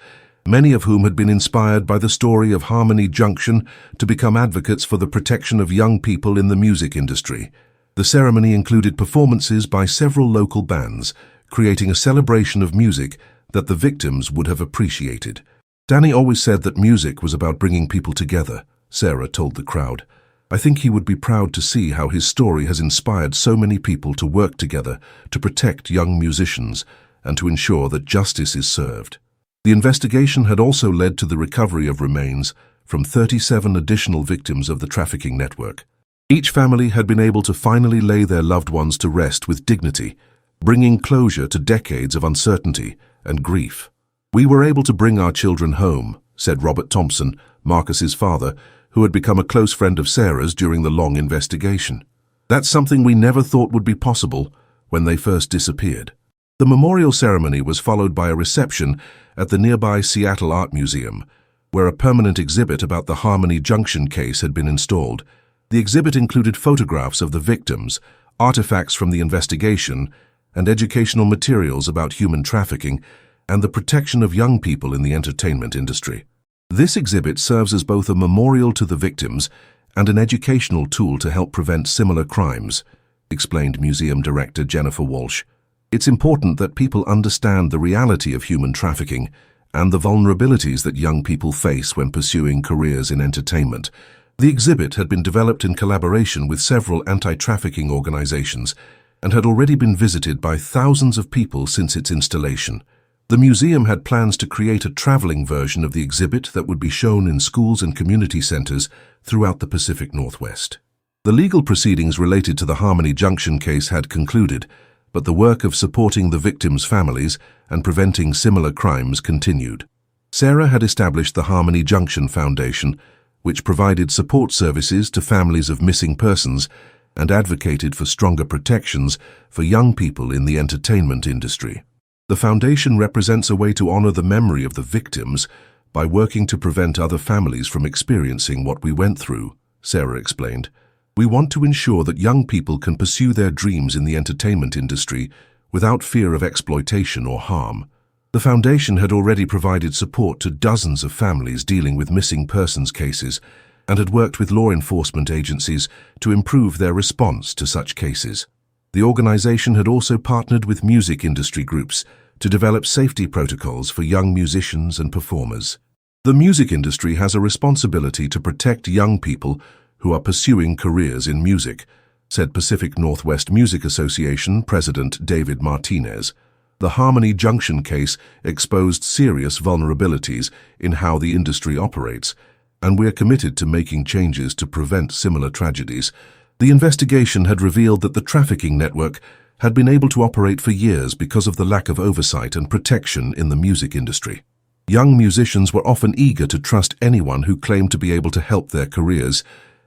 many of whom had been inspired by the story of Harmony Junction to become advocates for the protection of young people in the music industry. The ceremony included performances by several local bands, creating a celebration of music that the victims would have appreciated. Danny always said that music was about bringing people together, Sarah told the crowd. I think he would be proud to see how his story has inspired so many people to work together to protect young musicians and to ensure that justice is served. The investigation had also led to the recovery of remains from 37 additional victims of the trafficking network. Each family had been able to finally lay their loved ones to rest with dignity, bringing closure to decades of uncertainty and grief. We were able to bring our children home, said Robert Thompson, Marcus's father, who had become a close friend of Sarah's during the long investigation. That's something we never thought would be possible when they first disappeared. The memorial ceremony was followed by a reception at the nearby Seattle Art Museum, where a permanent exhibit about the Harmony Junction case had been installed. The exhibit included photographs of the victims, artifacts from the investigation, and educational materials about human trafficking and the protection of young people in the entertainment industry. This exhibit serves as both a memorial to the victims and an educational tool to help prevent similar crimes, explained Museum Director Jennifer Walsh. It's important that people understand the reality of human trafficking and the vulnerabilities that young people face when pursuing careers in entertainment. The exhibit had been developed in collaboration with several anti-trafficking organizations and had already been visited by thousands of people since its installation. The museum had plans to create a traveling version of the exhibit that would be shown in schools and community centers throughout the Pacific Northwest. The legal proceedings related to the Harmony Junction case had concluded, but the work of supporting the victims' families and preventing similar crimes continued. Sarah had established the Harmony Junction Foundation, which provided support services to families of missing persons and advocated for stronger protections for young people in the entertainment industry. The foundation represents a way to honor the memory of the victims by working to prevent other families from experiencing what we went through, Sarah explained. We want to ensure that young people can pursue their dreams in the entertainment industry without fear of exploitation or harm. The foundation had already provided support to dozens of families dealing with missing persons cases and had worked with law enforcement agencies to improve their response to such cases. The organization had also partnered with music industry groups to develop safety protocols for young musicians and performers. The music industry has a responsibility to protect young people who are pursuing careers in music, said Pacific Northwest Music Association President David Martinez. The Harmony Junction case exposed serious vulnerabilities in how the industry operates, and we are committed to making changes to prevent similar tragedies. The investigation had revealed that the trafficking network had been able to operate for years because of the lack of oversight and protection in the music industry. Young musicians were often eager to trust anyone who claimed to be able to help their careers,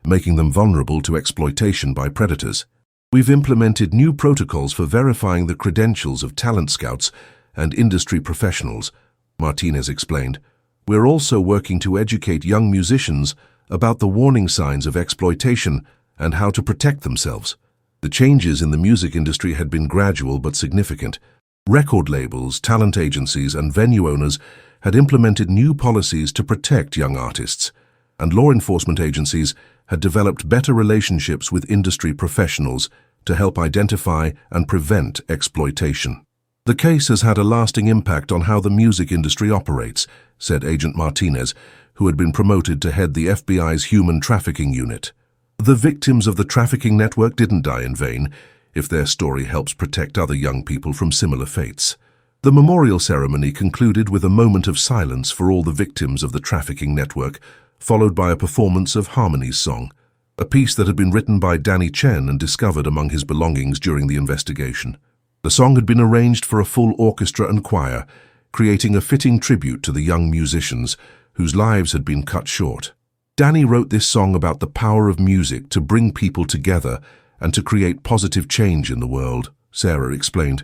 making them vulnerable to exploitation by predators. We've implemented new protocols for verifying the credentials of talent scouts and industry professionals, Martinez explained. We're also working to educate young musicians about the warning signs of exploitation and how to protect themselves. The changes in the music industry had been gradual but significant. Record labels, talent agencies, and venue owners had implemented new policies to protect young artists, and law enforcement agencies had developed better relationships with industry professionals to help identify and prevent exploitation. The case has had a lasting impact on how the music industry operates, said Agent Martinez, who had been promoted to head the FBI's Human Trafficking Unit. The victims of the trafficking network didn't die in vain if their story helps protect other young people from similar fates. The memorial ceremony concluded with a moment of silence for all the victims of the trafficking network, followed by a performance of Harmony's song, a piece that had been written by Danny Chen and discovered among his belongings during the investigation. The song had been arranged for a full orchestra and choir, creating a fitting tribute to the young musicians whose lives had been cut short. Danny wrote this song about the power of music to bring people together and to create positive change in the world, Sarah explained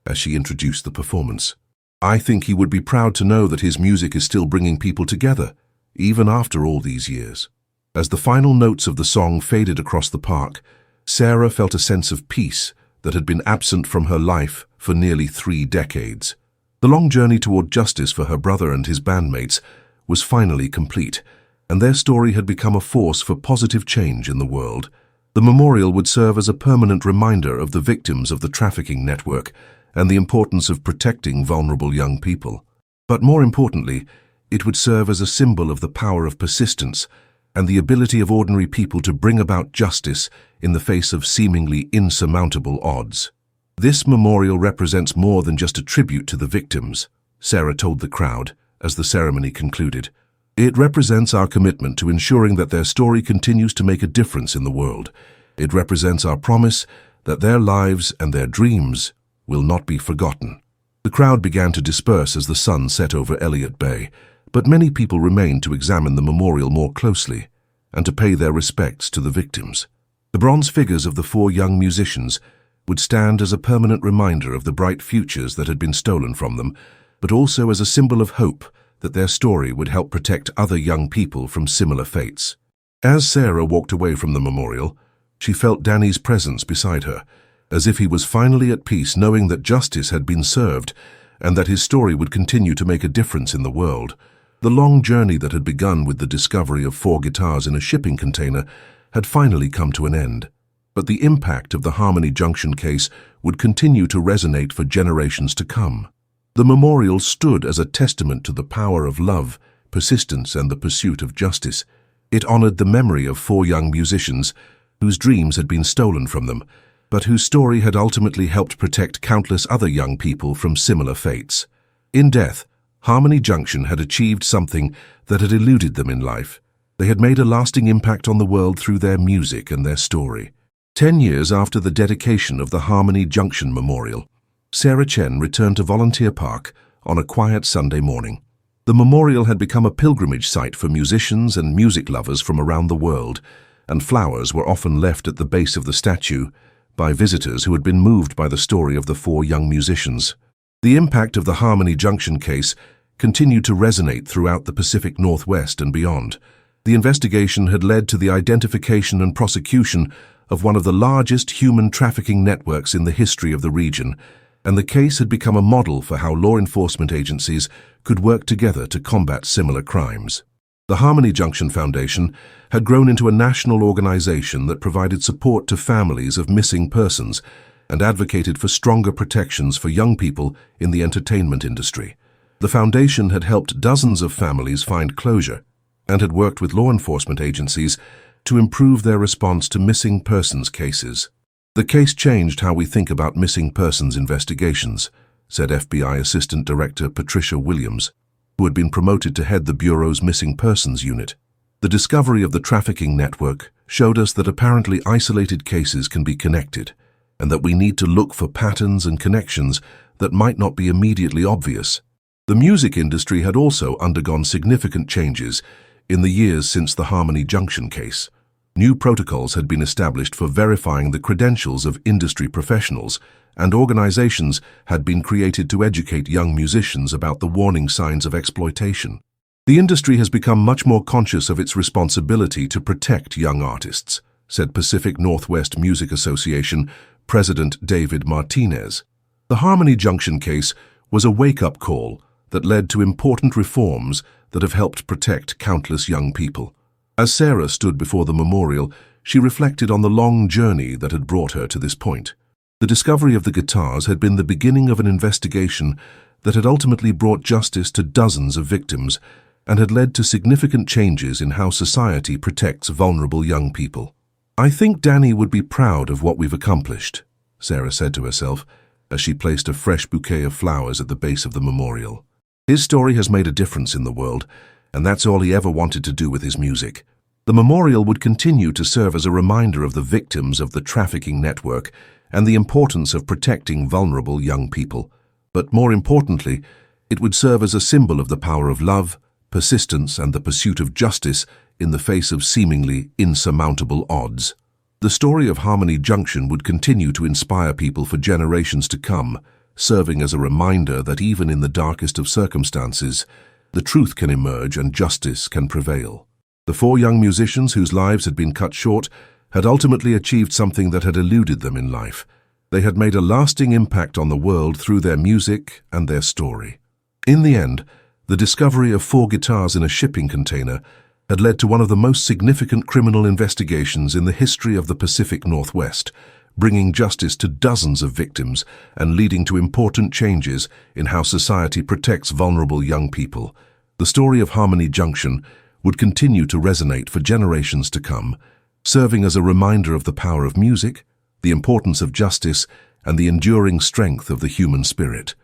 as she introduced the performance. I think he would be proud to know that his music is still bringing people together, even after all these years. As the final notes of the song faded across the park, Sarah felt a sense of peace that had been absent from her life for nearly 3 decades. The long journey toward justice for her brother and his bandmates was finally complete, and their story had become a force for positive change in the world. The memorial would serve as a permanent reminder of the victims of the trafficking network and the importance of protecting vulnerable young people. But more importantly, it would serve as a symbol of the power of persistence and the ability of ordinary people to bring about justice in the face of seemingly insurmountable odds. This memorial represents more than just a tribute to the victims, Sarah told the crowd as the ceremony concluded. It represents our commitment to ensuring that their story continues to make a difference in the world. It represents our promise that their lives and their dreams will not be forgotten. The crowd began to disperse as the sun set over Elliott Bay, but many people remained to examine the memorial more closely and to pay their respects to the victims. The bronze figures of the 4 young musicians would stand as a permanent reminder of the bright futures that had been stolen from them, but also as a symbol of hope that their story would help protect other young people from similar fates. As Sarah walked away from the memorial, she felt Danny's presence beside her, as if he was finally at peace knowing that justice had been served and that his story would continue to make a difference in the world. The long journey that had begun with the discovery of 4 guitars in a shipping container had finally come to an end. But the impact of the Harmony Junction case would continue to resonate for generations to come. The memorial stood as a testament to the power of love, persistence, and the pursuit of justice. It honored the memory of 4 young musicians whose dreams had been stolen from them, but whose story had ultimately helped protect countless other young people from similar fates. In death, Harmony Junction had achieved something that had eluded them in life. They had made a lasting impact on the world through their music and their story. 10 years after the dedication of the Harmony Junction Memorial, Sarah Chen returned to Volunteer Park on a quiet Sunday morning. The memorial had become a pilgrimage site for musicians and music lovers from around the world, and flowers were often left at the base of the statue by visitors who had been moved by the story of the 4 young musicians. The impact of the Harmony Junction case continued to resonate throughout the Pacific Northwest and beyond. The investigation had led to the identification and prosecution of one of the largest human trafficking networks in the history of the region, and the case had become a model for how law enforcement agencies could work together to combat similar crimes. The Harmony Junction Foundation had grown into a national organization that provided support to families of missing persons and advocated for stronger protections for young people in the entertainment industry. The foundation had helped dozens of families find closure and had worked with law enforcement agencies to improve their response to missing persons cases. The case changed how we think about missing persons investigations, said FBI Assistant Director Patricia Williams, who had been promoted to head the Bureau's Missing Persons Unit. The discovery of the trafficking network showed us that apparently isolated cases can be connected, and that we need to look for patterns and connections that might not be immediately obvious. The music industry had also undergone significant changes in the years since the Harmony Junction case. New protocols had been established for verifying the credentials of industry professionals, and organizations had been created to educate young musicians about the warning signs of exploitation. The industry has become much more conscious of its responsibility to protect young artists, said Pacific Northwest Music Association President David Martinez. The Harmony Junction case was a wake-up call that led to important reforms that have helped protect countless young people. As Sarah stood before the memorial, she reflected on the long journey that had brought her to this point. The discovery of the guitars had been the beginning of an investigation that had ultimately brought justice to dozens of victims and had led to significant changes in how society protects vulnerable young people. I think Danny would be proud of what we've accomplished, Sarah said to herself, as she placed a fresh bouquet of flowers at the base of the memorial. His story has made a difference in the world, and that's all he ever wanted to do with his music. The memorial would continue to serve as a reminder of the victims of the trafficking network and the importance of protecting vulnerable young people. But more importantly, it would serve as a symbol of the power of love, persistence, and the pursuit of justice in the face of seemingly insurmountable odds. The story of Harmony Junction would continue to inspire people for generations to come, serving as a reminder that even in the darkest of circumstances, the truth can emerge and justice can prevail. The four young musicians whose lives had been cut short had ultimately achieved something that had eluded them in life. They had made a lasting impact on the world through their music and their story. In the end, the discovery of 4 guitars in a shipping container had led to one of the most significant criminal investigations in the history of the Pacific Northwest, bringing justice to dozens of victims and leading to important changes in how society protects vulnerable young people. The story of Harmony Junction would continue to resonate for generations to come, serving as a reminder of the power of music, the importance of justice, and the enduring strength of the human spirit.